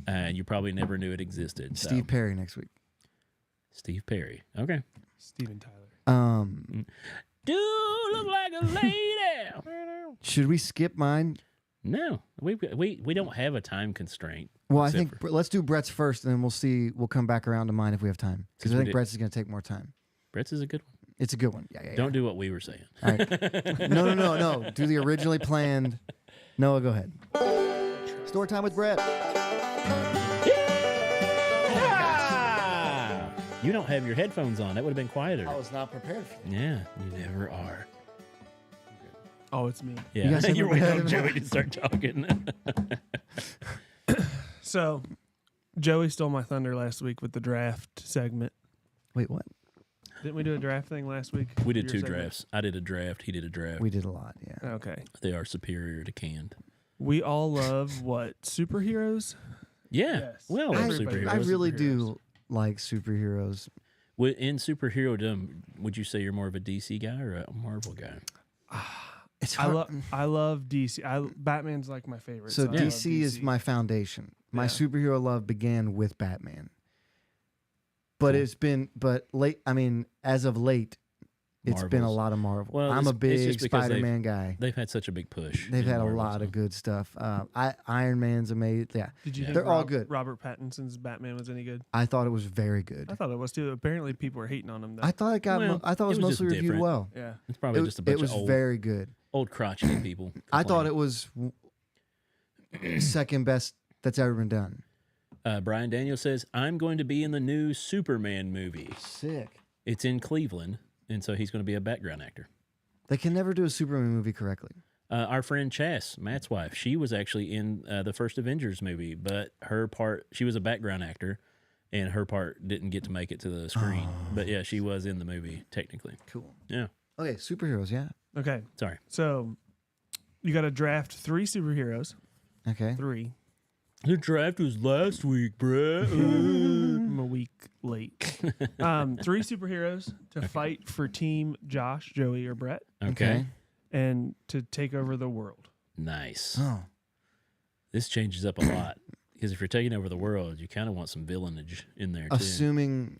You probably never knew it existed. So. Steve Perry next week. Steve Perry. Okay. Steven Tyler. Do look like a lady. Should we skip mine? No, we don't have a time constraint. Well, I Except think let's do Brett's first, and then we'll see. We'll come back around to mine if we have time, because I we think did- Brett's is going to take more time. Brett's is a good one. It's a good one. Yeah. Don't do what we were saying. All right. No. Do the originally planned. Noah, go ahead. Story time with Brett. Ah! You don't have your headphones on. That would have been quieter. I was not prepared for that. Yeah, you never are. Oh, it's me. Yeah, guys you're never waiting had on Joey to start talking. So, Joey stole my thunder last week with the draft segment. Wait, what? Didn't we do a draft thing last week? We did Your two segment? drafts. I did a draft. He did a draft. We did a lot. Yeah. Okay. They are superior to canned. We all love what? Superheroes? Yeah. Yes. Well, I, superheroes. I really Superheroes. do like superheroes. In superhero-dom, would you say you're more of a DC guy or a Marvel guy? It's I hard. love DC. Batman's like my favorite. So I love DC is my foundation. My Yeah. superhero love began with Batman. But as of late, it's been a Marvels. lot of Marvel. Well, I'm it's a big just because Spider-Man guy. They've had such a big push. They've in had a Marvel, lot so. of good stuff. Iron Man's amazing. Yeah, Did you Yeah. think They're all good. Robert Pattinson's Batman was any good? I thought it was very good. I thought it was too. Apparently, people were hating on him though. I thought it got. Well, I thought it was it was just mostly reviewed different. well. yeah. It's probably just a bunch It was of old, very good. old crotchety people. I thought complaining. it was second best that's ever been done. Brian Daniel says, I'm going to be in the new Superman movie. Sick. It's in Cleveland, and so he's going to be a background actor. They can never do a Superman movie correctly. Our friend Chas, Matt's wife, she was actually in the first Avengers movie, but her part, she was a background actor, and her part didn't get to make it to the screen. But yeah, she was in the movie, technically. Cool. Yeah. Okay, superheroes. Yeah. Okay. Sorry. So, you got to draft 3 superheroes. Okay. 3. The draft was last week, bruh. I'm a week late. 3 superheroes to fight for Team Josh, Joey, or Brett, Okay. and to take over the world. Nice. Oh. This changes up a lot. Because if you're taking over the world, you kind of want some villainage in there, too. Assuming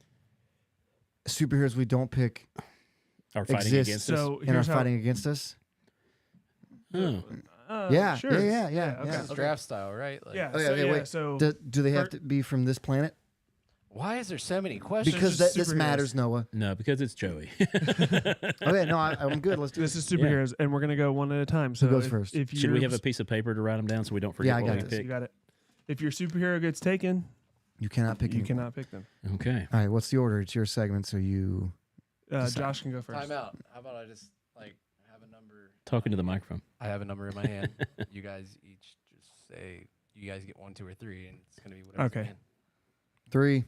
superheroes we don't pick Or fighting exist against us. So and are here's how. fighting against us. Oh. Yeah, Sure. yeah. Okay. This is draft style, right? Like, Yeah. Okay, so, okay, yeah, wait. So Do they have for- to be from this planet? Why is there so many questions? Because just this superheroes. matters, Noah. No, because it's Joey. Okay, no, I'm good. Let's do this this. is superheroes, and we're gonna go one at a time. So goes if, first? If Should we your- have a piece of paper to write them down so we don't forget Yeah, I what got we this. You picked? got it. If your superhero gets taken, You cannot pick. you any- cannot pick them. Okay. All right, what's the order? It's your segment, so you. Decide. Josh can go first. time out. How about I just like have a number? Talking to the microphone. I have a number in my hand. You guys each just say you guys get 1, 2, or 3, and it's gonna be whatever. Okay. 3.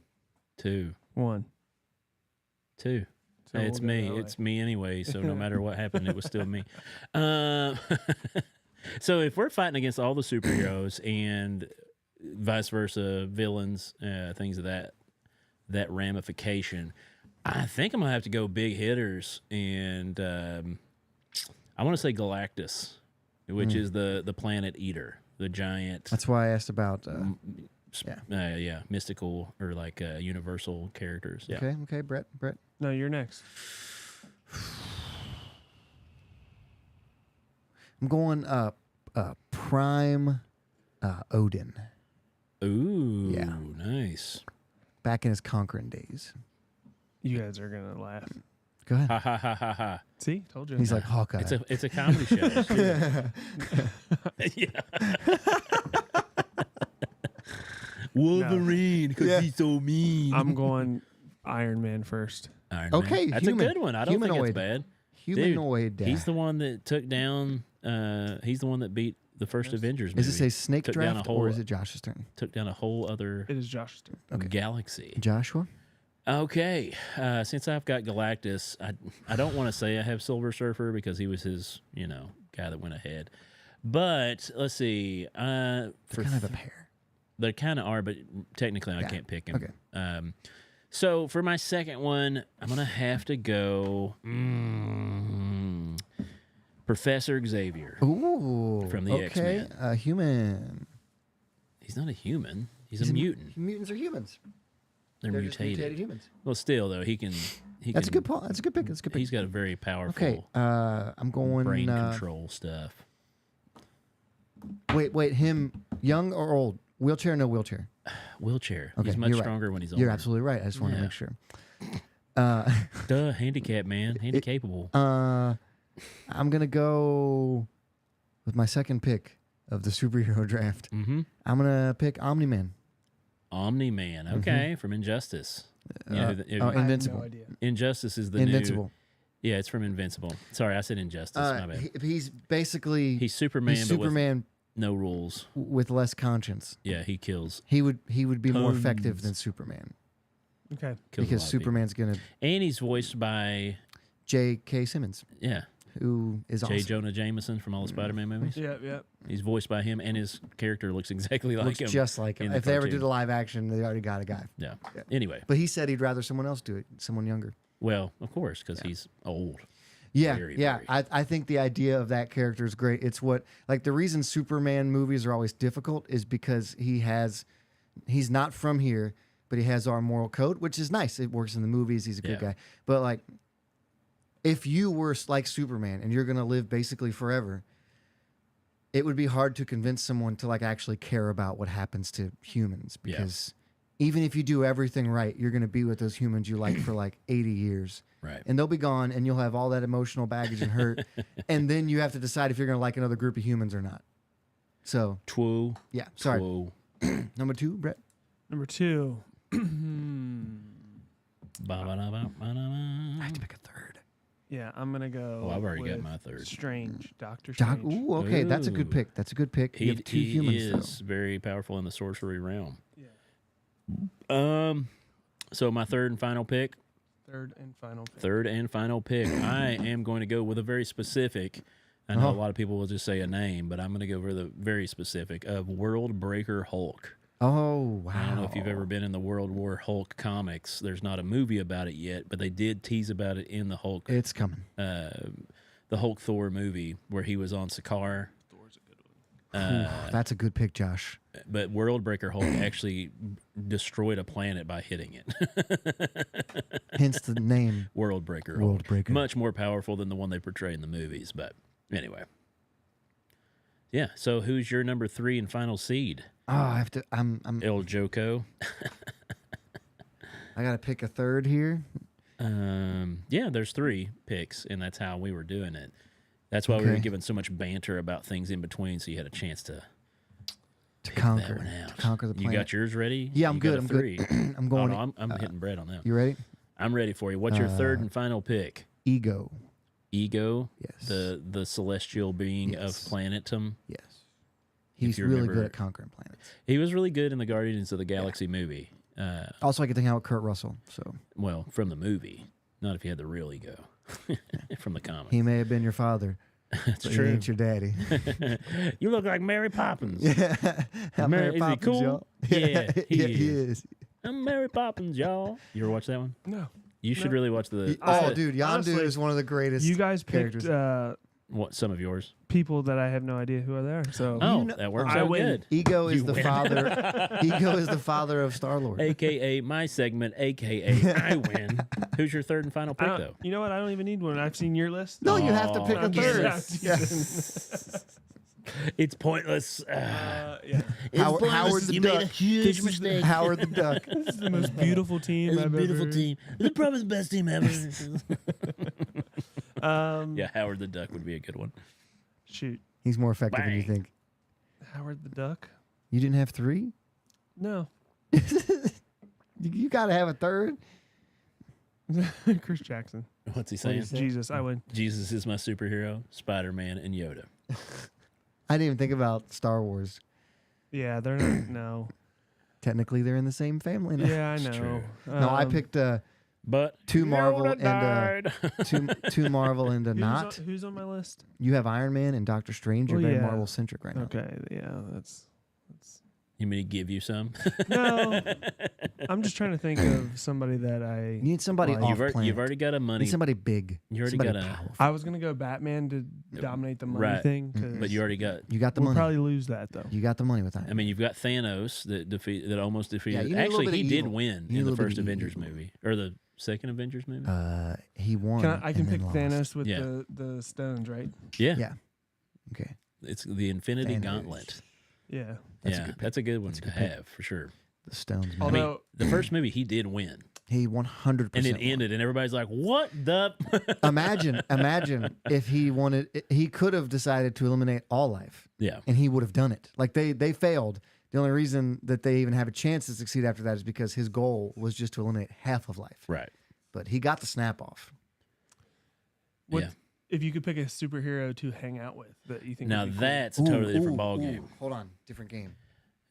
2. 1. 2. So Hey, it's we'll go me. that way. It's me anyway. So no matter what happened, it was still me. So if we're fighting against all the superheroes and vice versa, villains, things of that ramification, I think I'm gonna have to go big hitters, and I want to say Galactus, which is the planet eater, the giant. That's why I asked about. mystical or like universal characters. Yeah. Okay, Brett. No, you're next. I'm going prime Odin. Ooh, Yeah. nice. Back in his conquering days. You guys are gonna laugh. Go ahead. Ha ha ha ha ha. See, told you. He's like Hawkeye. It's a comedy show. Yeah. Wolverine, because he's so mean. I'm going Iron Man first. Iron Okay, Man. That's human- a good one. I don't think humanoid. it's bad. Humanoid. He's the one that took down. He's the one that beat the first Avengers movie. Is this a snake Took down a draft whole- or is it Josh's turn? Took down a whole other It is Josh's turn. Okay. galaxy. Joshua? Okay, since I've got Galactus, I don't want to say I have Silver Surfer because he was his guy that went ahead. But let's see. They're kind of a pair. They kind of are, but technically I can't pick him. Okay. So for my second one, I'm gonna have to go Professor Xavier. Ooh. From the okay. X-Men. A human. He's not a human. He's a mutant. Mutants are humans. They're just mutated. humans. Well, still though, he can. That's a good point. That's a good pick. That's a good pick. He's got a very powerful Okay. I'm going. brain control stuff. Wait. Him young or old? Wheelchair? No wheelchair. Wheelchair. Okay, He's much you're right. stronger when he's older. You're absolutely right. I just wanted to Yeah. make sure. Duh, handicap man, handicapable. I'm gonna go with my second pick of the superhero draft. Mm-hmm. I'm gonna pick Omni-Man. Omni-Man. Okay, from Injustice. You know, Invincible. I have no idea. Injustice is the Invincible. new. Yeah, it's from Invincible. Sorry, I said Injustice. My bad. He's basically He's Superman, he's but Superman with no rules. with less conscience. Yeah, he kills. He would be more effective Tons. than Superman Okay. kills because a lot of Superman's gonna people. And he's voiced by J.K. Simmons, who is J. awesome. Jonah Jameson from all the Spider-Man movies. Yeah. He's voiced by him, and his character looks exactly like Looks him. just like him. in the If they ever cartoon. did a live action, they already got a guy. Yeah. Yeah. Anyway, But he said he'd rather someone else do it, someone younger. well, of course, because he's old. Yeah, Very, yeah. very. I think the idea of that character is great. It's what the reason Superman movies are always difficult is because he's not from here, but he has our moral code, which is nice. It works in the movies. He's a good Yeah. guy. But if you were like Superman and you're gonna live basically forever, it would be hard to convince someone to actually care about what happens to humans because even if you do everything right, you're gonna be with those humans you like for 80 years. Right. And they'll be gone, and you'll have all that emotional baggage and hurt, and then you have to decide if you're going to like another group of humans or not. So, Twoo. yeah, sorry. Twoo. Number 2, Brett. Number 2. I have to pick a third. Yeah, I'm gonna go. Oh, I've already got with my third. Strange, Doctor Doc, Strange. ooh, okay, that's a good Ooh. pick. That's a good pick. You have 2 He humans, is very powerful in the sorcery realm. Yeah. So my third and final pick. Third and final pick. Third and final pick. I am going to go with a very specific. I know a lot of people will just say a name, but I'm going to go for the very specific of World Breaker Hulk. Oh, wow. I don't know if you've ever been in the World War Hulk comics. There's not a movie about it yet, but they did tease about it in the Hulk, It's coming. the Hulk Thor movie where he was on Sakaar. Thor's a good one. Ooh, that's a good pick, Josh. But World Breaker Hulk actually destroyed a planet by hitting it. Hence the name. World Breaker Hulk. World Breaker. Much more powerful than the one they portray in the movies. But anyway. Yeah. So who's your number 3 and final seed? Oh, I have to. I'm. El Joko. I got to pick a third here. Yeah, there's 3 picks, and that's how we were doing it. That's why we were Okay. giving so much banter about things in between, so you had a chance to pick conquer, that one out. to conquer the planet. You got yours ready? Yeah, I'm You good. got a I'm 3. good. I'm going. Oh, no, I'm hitting bread on that. You ready? I'm ready for you. What's your third and final pick? Ego. Ego, Yes. the celestial being Yes. of Planetum. Yes. He's you really remember- good at conquering planets. He was really good in the Guardians of the Galaxy movie. Also, I get to hang out with Kurt Russell, so Well, from the movie, not if you had the real ego from the comic. he may have been your father. That's but he true. ain't your daddy. You look like Mary Poppins. Yeah. I'm Mary- Mary is he Poppins, cool? y'all. Yeah, he yeah, is. he is. I'm Mary Poppins, y'all. You ever watch that one? No. You should really watch the. Oh, I- dude, Yondu honestly, is one of the greatest You guys picked characters. What, some of yours? People that I have no idea who they are. So Oh, know- that works I out win. good. Ego is You the win. father. Ego is the father of Star-Lord. AKA my segment, AKA I win. Who's your third and final I pick, don't- though? You know what? I don't even need one. I've seen your list. No, you have to pick a Oh, third. yes. Yeah. It's pointless. Yeah. Howard the You Duck. made a huge mistake. Howard the Duck. This is the most beautiful team It's a I've beautiful ever. team. It's probably the best team ever. Yeah. Howard the Duck would be a good one. Shoot. He's more effective than you Bang. think. Howard the Duck? You didn't have 3? No. You got to have a third. Chris Jackson. What's he saying? Jesus, I win. Jesus is my superhero, Spider-Man, and Yoda. I didn't even think about Star Wars. Yeah, they're not. No. Technically, they're in the same family now. Yeah, I It's know. true. No, I picked But 2 Marvel Yoda and died. two Marvel and not. Who's on my list? You have Iron Man and Doctor Strange. You're Oh, very yeah. Marvel centric right now. Okay, yeah, that's. You mean to give you some? No, I'm just trying to think of somebody that You need somebody Like, off you've planet. already got a You money, need somebody big. You already somebody got a- powerful. I was gonna go Batman to dominate the money Right. thing, 'cause but you already got. You got the we'll money. probably lose that though. You got the money with that. I mean, you've got Thanos that almost defeated. you need a little Actually, bit he of did evil. win You need a in the little bit first of Avengers evil. movie or the second Avengers movie. He won. I can and pick then lost. Thanos with Yeah. the stones, right? Yeah, Yeah. Okay. it's the Infinity Thanos. Gauntlet. Yeah. That's a good pick. that's a good one That's a to good pick. have for sure. The Stones. Man. I mean, Although the first movie he did win, He 100%. and it won. ended, and everybody's like, "What the?" Imagine if he wanted. He could have decided to eliminate all life, Yeah, and he would have done it. Like they failed. The only reason that they even have a chance to succeed after that is because his goal was just to eliminate half of life. right. But he got the snap off. what Yeah. if you could pick a superhero to hang out with that you think? Now would be cool? that's a totally different ball game. Hold on, different game.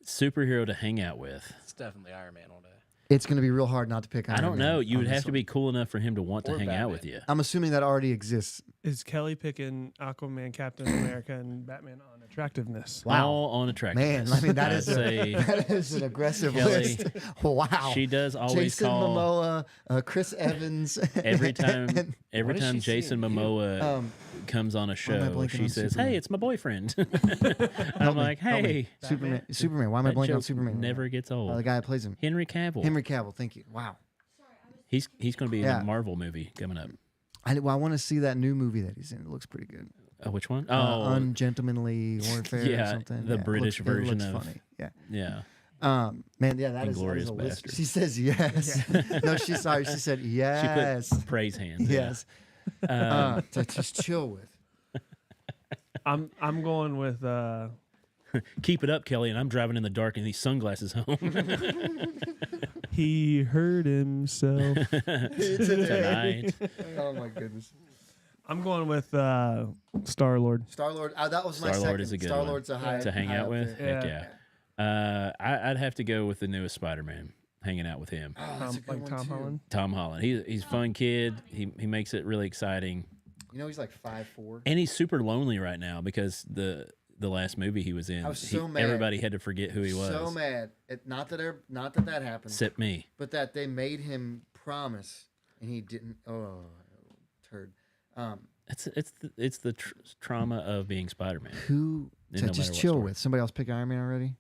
Superhero to hang out with. It's definitely Iron Man all day. It's going to be real hard not to pick. I Iron don't Man know. You on would this have to one. be cool enough for him to want to Or hang out Batman. with you. I'm assuming that already exists. Is Kelly picking Aquaman, Captain America, and Batman on attractiveness? Wow. All on attractiveness. Man, I mean that I'd is say that is an aggressive Kelly, list. Wow. she does always Jason call Momoa, Chris Evans. every time. and, Every What is time she Jason seeing? Momoa um, comes on a am I show, blanking she on says, Superman? "Hey, it's my boyfriend." I'm help me, like, help me. "Hey, Superman. Superman. Why am I that blanking on joke Superman? never gets old." The guy that plays him. Henry Cavill. Henry Cavill. Thank you. Wow. He's going to be in Yeah. a Marvel movie coming up. I want to see that new movie that he's in. It looks pretty good. Which one? Ungentlemanly Warfare yeah, or something. the Yeah, it British looks- it version looks of- funny. Yeah. yeah. Man, yeah, that is Inglourious a list. Bastard. She says yes. No, she's sorry. She said yes. She put praise hands. yeah. Yes. Um, To just chill with. I'm going with keep it up, Kelly, and I'm driving in the dark in these sunglasses home he hurt himself. tonight. Oh my goodness. I'm going with Star Lord. Star Lord. That was my Star-Lord second. is a good Star one Lord's a high to hang high out up with. there. Heck Yeah. yeah. I'd have to go with the newest Spider-Man. Hanging out with him, Oh, that's a good Like one, Tom too. Holland. Tom Holland. He's a fun kid. He makes it really exciting, You know he's like 5'4". and he's super lonely right now because the last movie he was in, I was so mad. everybody had to forget who he was. So mad. Not that happened, Except me. but that they made him promise and he didn't. Oh, turd. It's the trauma of being Spider-Man. Who No to matter just what chill story. with? Somebody else pick Iron Man already?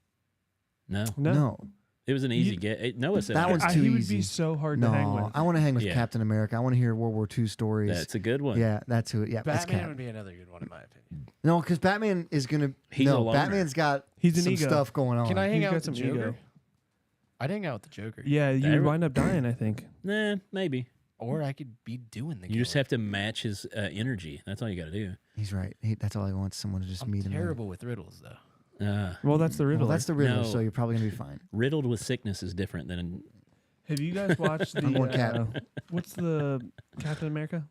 No, No. it was an easy You- get. Noah said That Iron one's Man. too He would easy. be so hard to hang No, with. I want to hang with Yeah. Captain America. I want to hear World War II stories. That's a good one. Yeah, that's who. Yeah, that's Batman Cap. would be another good one in my opinion. No, because Batman is gonna. He's a no, loner. Batman's got He's an some ego. stuff going on. Can I hang He's out got with the some Joker? ego. I'd hang out with the Joker. Yeah, you That- would wind up dying, I think. Nah, maybe. Or I could be doing the You just killing. have to match his energy. That's all you got to do. He's right. That's all he wants. Someone to just I'm meet him. terrible with riddles, though. Well, that's the riddle. Well, that's the riddle, No. so you're probably gonna be fine. Riddled with sickness is different than Have you guys watched the? I'm going Cap. What's the Captain America?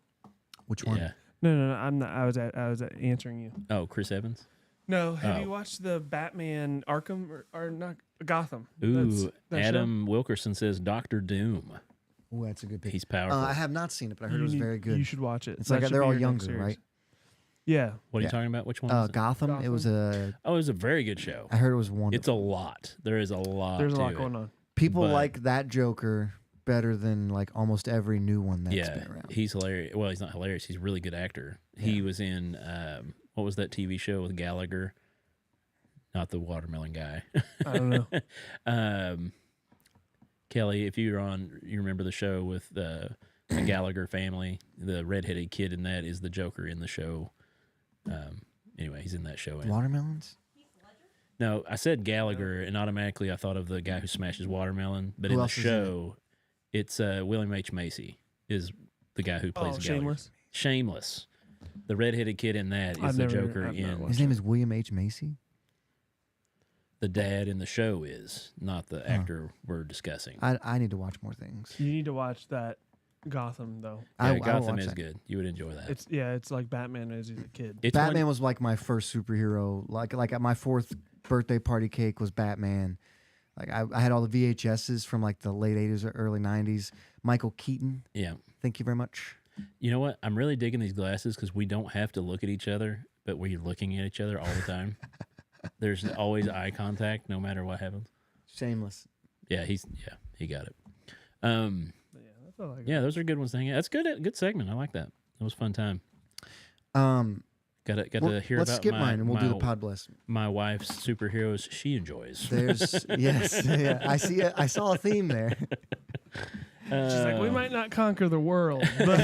Which one? yeah. No. I'm not. I was answering you. Oh, Chris Evans. No. Have Oh. you watched the Batman Arkham or not Gotham? Ooh, that show? Adam Wilkerson says Doctor Doom. Ooh, that's a good pick. He's powerful. I have not seen it, but I heard You it was need- very good. You should watch it. It's That like should they're be all your next younger, series. right? Yeah. What are you yeah. talking about? Which one? is it? Gotham. It was a. Oh, it was a very good show. I heard it was wonderful. It's a lot. There is a lot. There's a to lot it. going on. People but- like that Joker better than like almost every new one that's Yeah, been around. he's hilarious. Well, he's not hilarious. He's a really good actor. He was in what was that TV show with Gallagher? Not the watermelon guy. I don't know. Kelly, if you're on, you remember the show with the Gallagher family. The redheaded kid in that is the Joker in the show. Anyway, he's in that show. Watermelons? No, I said Gallagher, and automatically I thought of the guy who smashes watermelon. But Who in the else is in it? show, it's William H. Macy is the guy who plays Gallagher. Shameless. Shameless. The redheaded kid in that is I've the never- Joker I've never in watched His name is William H. Macy? the dad in the show is, not the actor we're discussing. I need to watch more things. You need to watch that Gotham though. Yeah, I will Gotham watch is that. good. You would enjoy that. It's like Batman as he's a kid. It's Batman one- was like my first superhero. Like at my 4th birthday party cake was Batman. Like I had all the VHSs from like the late 80s or early 90s. Michael Keaton. yeah. Thank you very much. You know what? I'm really digging these glasses because we don't have to look at each other, but we're looking at each other all the time. There's always eye contact, no matter what happens. Shameless. Yeah, he got it. But yeah, that's all I got. Yeah, those are good ones to hang out. That's good. Good segment. I like that. That was a fun time. Got to hear let's about skip my, mine and we'll do the my- pod bless. my wife's superheroes she enjoys. There's yes, yeah. I see. I saw a theme there. She's like, we might not conquer the world, but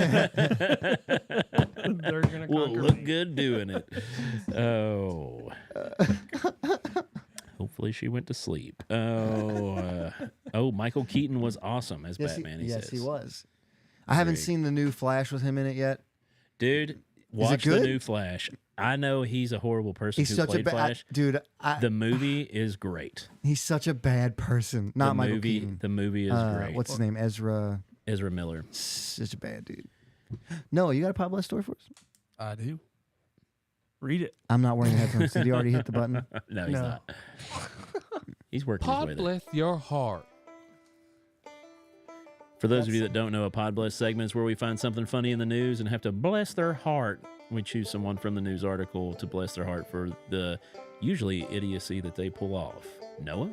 they're gonna We'll conquer look me. good doing it. Oh. Hopefully she went to sleep. Oh, Michael Keaton was awesome as Batman. yes, he says. was. I haven't Very- seen the new Flash with him in it yet. Dude, watch the good? new Flash. I know he's a horrible person He's who such a played bad Flash. dude. The movie is great. He's such a bad person. Not the Michael movie, Keaton. The movie is great. What's his name? Ezra. Ezra Miller. Such a bad dude. No, you got a pod bless story for us? I do. Read it. I'm not wearing headphones. Did he already hit the button? No, he's No. not. He's working his way Pod there. bless your heart. For those of you that don't know, a Pod Bless segment is where we find something funny in the news and have to bless their heart. We choose someone from the news article to bless their heart for the usually idiocy that they pull off. Noah?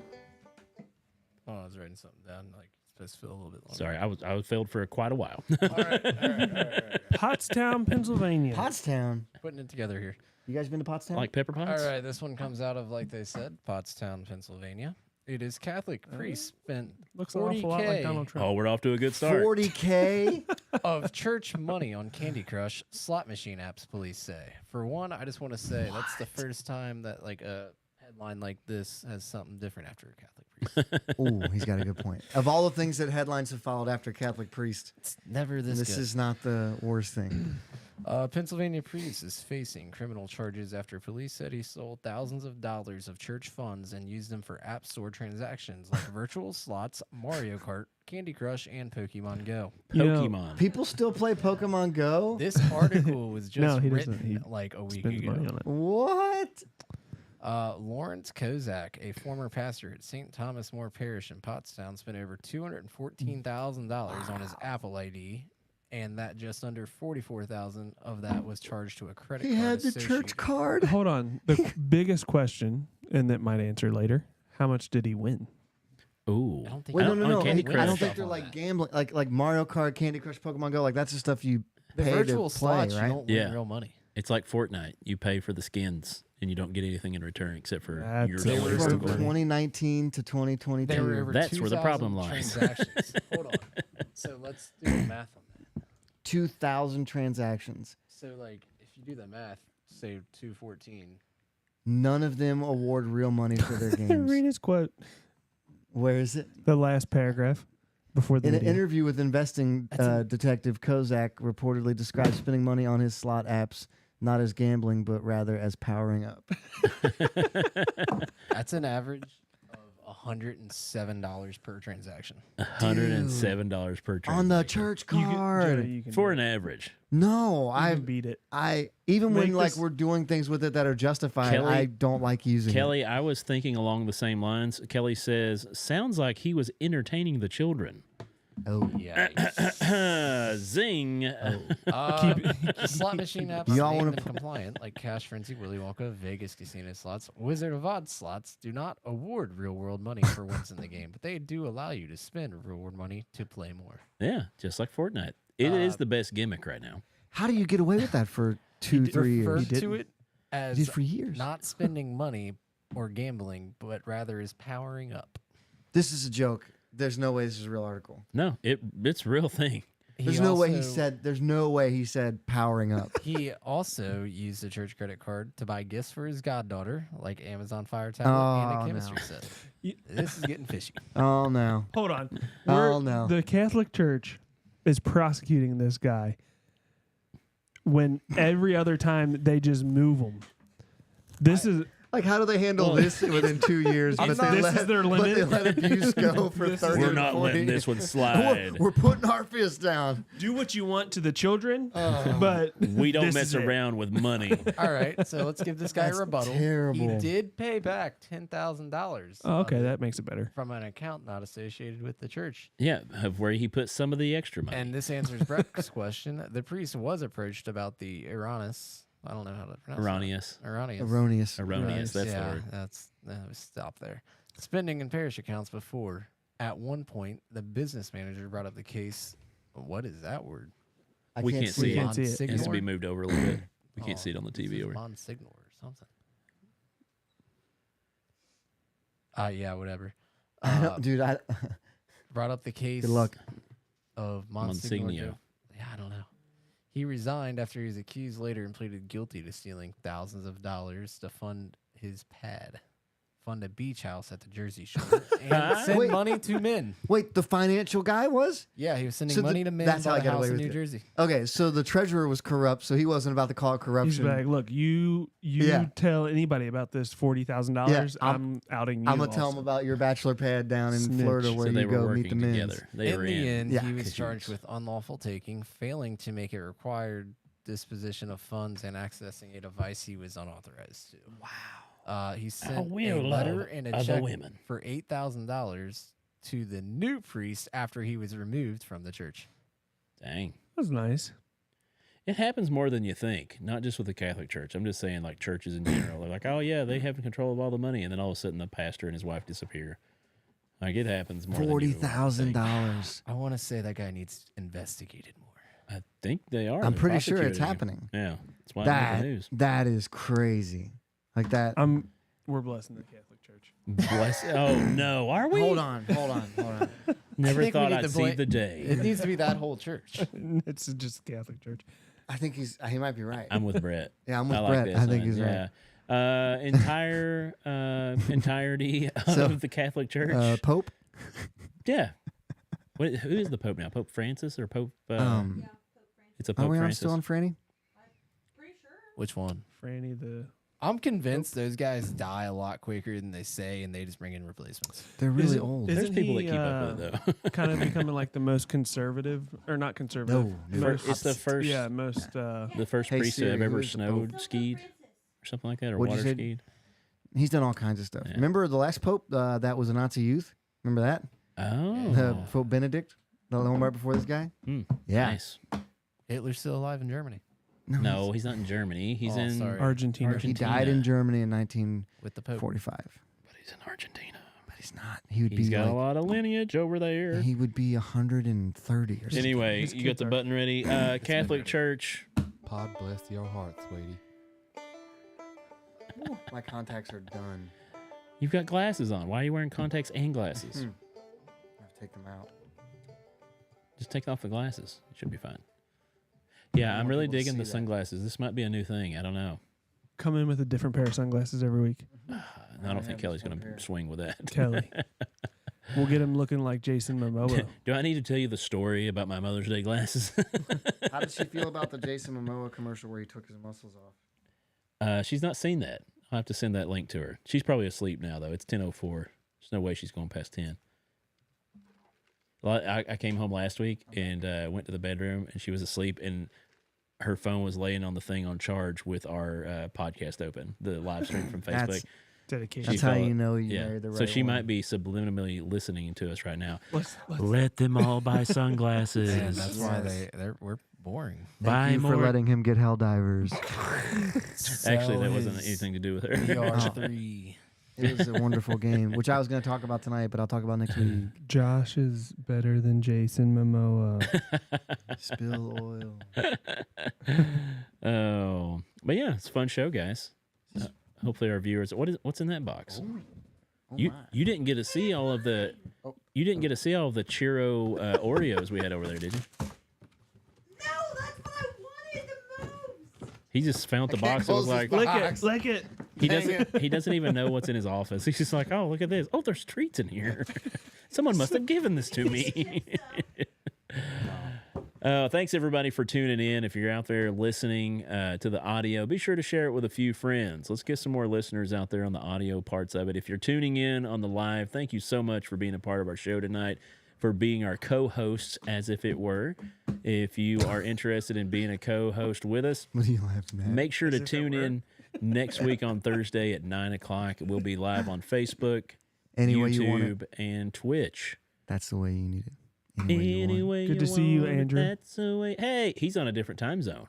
Oh, I was writing something down. Like, it's supposed to feel a little bit longer. Sorry, I was failed for quite a while. All right. Pottstown, Pennsylvania. Pottstown. Putting it together here. You guys been to Pottstown? Like pepper pots? All right, this one comes out of, like they said, Pottstown, Pennsylvania. It is Catholic priests spent Looks an awful lot like 40K Donald Trump. Oh, we're off to a good start. 40K. of church money on Candy Crush slot machine apps, police say. For one, I just want to say that's the first time that like a headline like this has something different after a Catholic priest. Ooh, he's got a good point. Of all the things that headlines have followed after Catholic priest, It's never this this good. is not the worst thing. Pennsylvania priest is facing criminal charges after police said he stole thousands of dollars of church funds and used them for app store transactions like virtual slots, Mario Kart, Candy Crush, and Pokemon Go. You know, Pokemon. People still play Pokemon Go? This article was just No, he written doesn't. He like a week spends money ago. on it. What? Lawrence Kozak, a former pastor at St. Thomas More Parish in Pottstown, spent over $214,000 on his Apple ID, and that just under $44,000 of that was charged to a credit He card. had the associated- church card. Hold on. The biggest question, and that might answer later. How much did he win? Ooh. I don't think Wait, he- no, no, on no. Candy I Crush. don't think Stuff they're on like that. gambling, like Mario Kart, Candy Crush, Pokemon Go. Like that's the stuff you The pay virtual to play, slots, right? you don't win Yeah. real money. It's like Fortnite. You pay for the skins and you don't get anything in return except for That's your a They were dollars. waste to of From money. play. 2019 to 2022. They were over That's where the problem 2,000 lies. Transactions. Hold on. So let's do the math on that. 2,000 transactions. So like, if you do the math, say 214. None of them award real money for their Read games. his quote. Where is it? The last paragraph before the In an video. interview with investing detective Kozak reportedly described spending money on his slot apps not as gambling, but rather as powering up. That's an average of $107 per transaction. $107 per transaction. On the church You can- card. Jenna, you can For do an it. average. No, You can beat it. I even when Make like this- we're doing things with it that are justified, Kelly- I don't like using Kelly, I was thinking along the same lines. Kelly says, sounds like he was entertaining the children. Oh, Yikes. Zing. Slot machine apps Y'all named wanna and compliant, like Cash Frenzy, Willy Wonka, Vegas Casino slots, Wizard of Oz slots, do not award real-world money for wins in the game, but they do allow you to spend real-world money to play more. Yeah, just like Fortnite. It is the best gimmick right now. how do you get away with that for 2-3 Refer years? to it He as did for years. not spending money or gambling, but rather is powering up. This is a joke. There's no way this is a real article. No, it's a real thing. There's no way he said. There's no way he said powering up. He also used a church credit card to buy gifts for his goddaughter, like Amazon Fire Tablet and Oh, a chemistry no. set. This is getting fishy. Oh no. Hold on. Oh, no. The Catholic Church is prosecuting this guy when every other time they just move him. This is Like, how do they handle this within 2 years? But they this is their but they limit. let abuse go for 30 We're or not 40. letting this one slide. We're putting our fist down. do what you want to the children, but We don't this mess is it. around with money. All right, so let's give this guy That's a rebuttal. terrible. He did pay back $10,000. Oh, okay, that makes it better. from an account not associated with the church. Yeah, of where he put some of the extra money. And this answers Brett's question. The priest was approached about the Uranus. I don't know how to pronounce Erroneous. that. Erroneous. Erroneous. Erroneous, that's the yeah, word. that's stop there. Spending in parish accounts before. At one point, the business manager brought up the case. What is that word? I We can't see it. Can't see it. It has to be Monsignor? moved over a little bit. We can't Oh, see it on the TV over. Monsignor or something. Yeah, whatever. Dude, Brought up the case good luck. of Monsignor. Monsignor. Yeah, I don't know. He resigned after he was accused later and pleaded guilty to stealing thousands of dollars to fund his pad, fund a beach house at the Jersey Shore, and send Wait. money to men. Wait, the financial guy was? Yeah, he was sending So money to men that's how I by a got house away in with New it. Jersey. Okay, so the treasurer was corrupt, so he wasn't about to call it He's corruption. like, look, you Yeah. tell anybody about this $40,000. Yeah, I'm outing you. I'm gonna tell also. him about your bachelor pad down in Snitch. Florida So where So they you were go working meet the men. together. They were in the in. end, Yeah, he was cahoots. charged with unlawful taking, failing to make a required disposition of funds, and accessing a device he was unauthorized to. Wow. He sent we a love letter and a other check women. for $8,000 to the new priest after he was removed from the church. Dang. That's nice. It happens more than you think, not just with the Catholic Church. I'm just saying, like, churches in general. They're like, oh, yeah, they have control of all the money. And then all of a sudden, the pastor and his wife disappear. Like, it happens more than you would think. $40,000. I want to say that guy needs investigated more. I think they are. I'm They're pretty sure it's prosecuting him. happening. Yeah. That's why I made the news. That is crazy. Like that. We're blessing the Catholic Church. Bless. Oh, no. Are we? Hold on. Never think we thought need I'd to see blame- the day. It needs to be that whole church. It's just the Catholic Church. I think he might be right. I'm with Brett. Yeah, I'm with I like Brett. this I think one. he's right. Entirety of So, the Catholic Church. Pope. Yeah. Who is the Pope now? Pope Francis or Pope? Yeah, Pope Francis. It's a Are Pope we on Francis. still on Franny? Pretty sure. Which one? Franny the I'm convinced those guys die a lot quicker than they say, and they just bring in replacements. They're Is really it- old. is- There's Isn't people that he, keep up with it though. kind of becoming like the most conservative, or not conservative? No, most, It's the first. yeah, most. The first Hey, priest to have Siri, ever who's the snowed, Pope? skied, or something like that, or What'd you water say? skied. He's done all kinds of stuff. Yeah. Remember the last Pope that was a Nazi youth? Remember that? Oh, Pope Benedict? The one right before this guy? Hmm, Yeah. nice. Hitler's still alive in Germany No, he's not in Germany. He's Oh, in sorry. Argentina. He died in Germany in 1945. with the Pope. but he's in Argentina. But he's not. He would He's be got like, a lot of lineage over there. he would be 130 or something. Anyway, His you got kids the are- button ready. Catholic Church. Pod bless your heart, sweetie. My contacts are done. You've got glasses on. Why are you wearing contacts and glasses? I have to take them out. Just take off the glasses. It should be fine. Yeah, I'm want really people to digging see the that. sunglasses. This might be a new thing. I don't know. Come in with a different pair of sunglasses every week. I don't think Kelly's going to swing with that. Kelly. We'll get him looking like Jason Momoa. Do I need to tell you the story about my Mother's Day glasses? How did she feel about the Jason Momoa commercial where he took his muscles off? She's not seen that. I'll have to send that link to her. She's probably asleep now, though. It's 10:04. There's no way she's going past 10. Well, I came home last week and went to the bedroom, and she was asleep, and her phone was laying on the thing on charge with our podcast open, the live stream from Facebook. Dedication. That's how felt you it. know you Yeah. married the right So she one. might be subliminally listening to us right now. Let's Let them all buy sunglasses. And that's why Yes. we're boring. Thank buy you more. for letting him get hell divers. Actually, that wasn't anything to do with her. VR3. It was a wonderful game, which I was going to talk about tonight, but I'll talk about next week. Josh is better than Jason Momoa. Spill oil. Oh, but yeah, it's a fun show, guys. Hopefully, our viewers. What's in that box? You didn't get to see all of the. You didn't get to see all of the Churro Oreos we had over there, did you? No, that's what I wanted. The moves. He just found the box. It was like Lick it. he doesn't even know what's in his office. He's just like, oh, look at this. Oh, there's treats in here. Someone must have given this to me. Thanks everybody for tuning in. If you're out there listening to the audio, be sure to share it with a few friends. Let's get some more listeners out there on the audio parts of it. If you're tuning in on the live, thank you so much for being a part of our show tonight, for being our co-hosts, as if it were. If you are interested in being a co-host with us, What are you laughing at? make sure to tune in next week on Thursday at 9 o'clock. We'll be live on Facebook, Any way you want YouTube, it. and Twitch. That's the way you need it. Any way you want Anyway, Good to see you, want it, Andrew. That's the way. Hey, he's on a different time zone.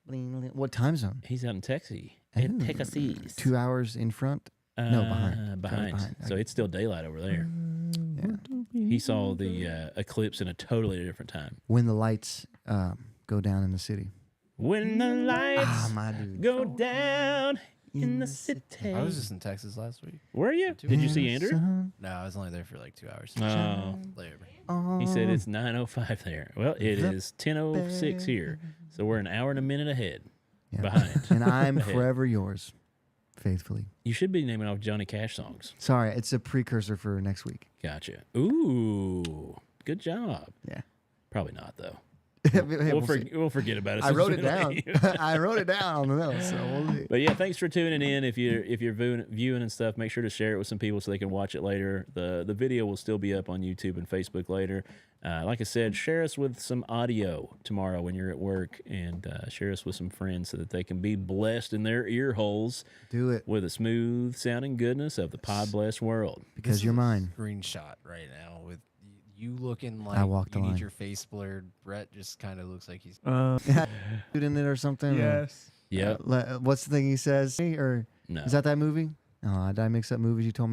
it. What time zone? He's out in Texas. Oh. In Texas. 2 hours in front? No, behind. Behind. So it's still daylight over there. Yeah. He saw the eclipse in a totally different time. When the lights go down in the city. When the lights Ah, my dude. go down in the city. I was just in Texas last week. Were you? Did you see Andrew? Son, No, I was only there for like 2 hours. Oh, Later. oh. he said it's 9:05 there. Well, it is 10:06 here. So we're an hour and a minute ahead. Yeah. Behind. And I'm Ahead. forever yours, faithfully. You should be naming off Johnny Cash songs. Sorry, it's a precursor for next week. Gotcha. Ooh, good job. Yeah. Probably not though. Hey, We'll we'll see. forget about it. I wrote it since down. we leave. I wrote it down on the notes, so we'll see. But yeah, thanks for tuning in. If you're viewing and stuff, make sure to share it with some people so they can watch it later. The video will still be up on YouTube and Facebook later. Like I said, share us with some audio tomorrow when you're at work, and share us with some friends so that they can be blessed in their ear holes Do it with the smooth sounding goodness of the Pod Blessed world. because This you're is a mine. Screenshot right now with you looking like I walked the you line. need your face blurred. Brett just kind of looks like he's. Dude in it or something? or- Yes. Yep. What's the thing he says? Or No. is that movie? Oh, did I mix up movies you told me?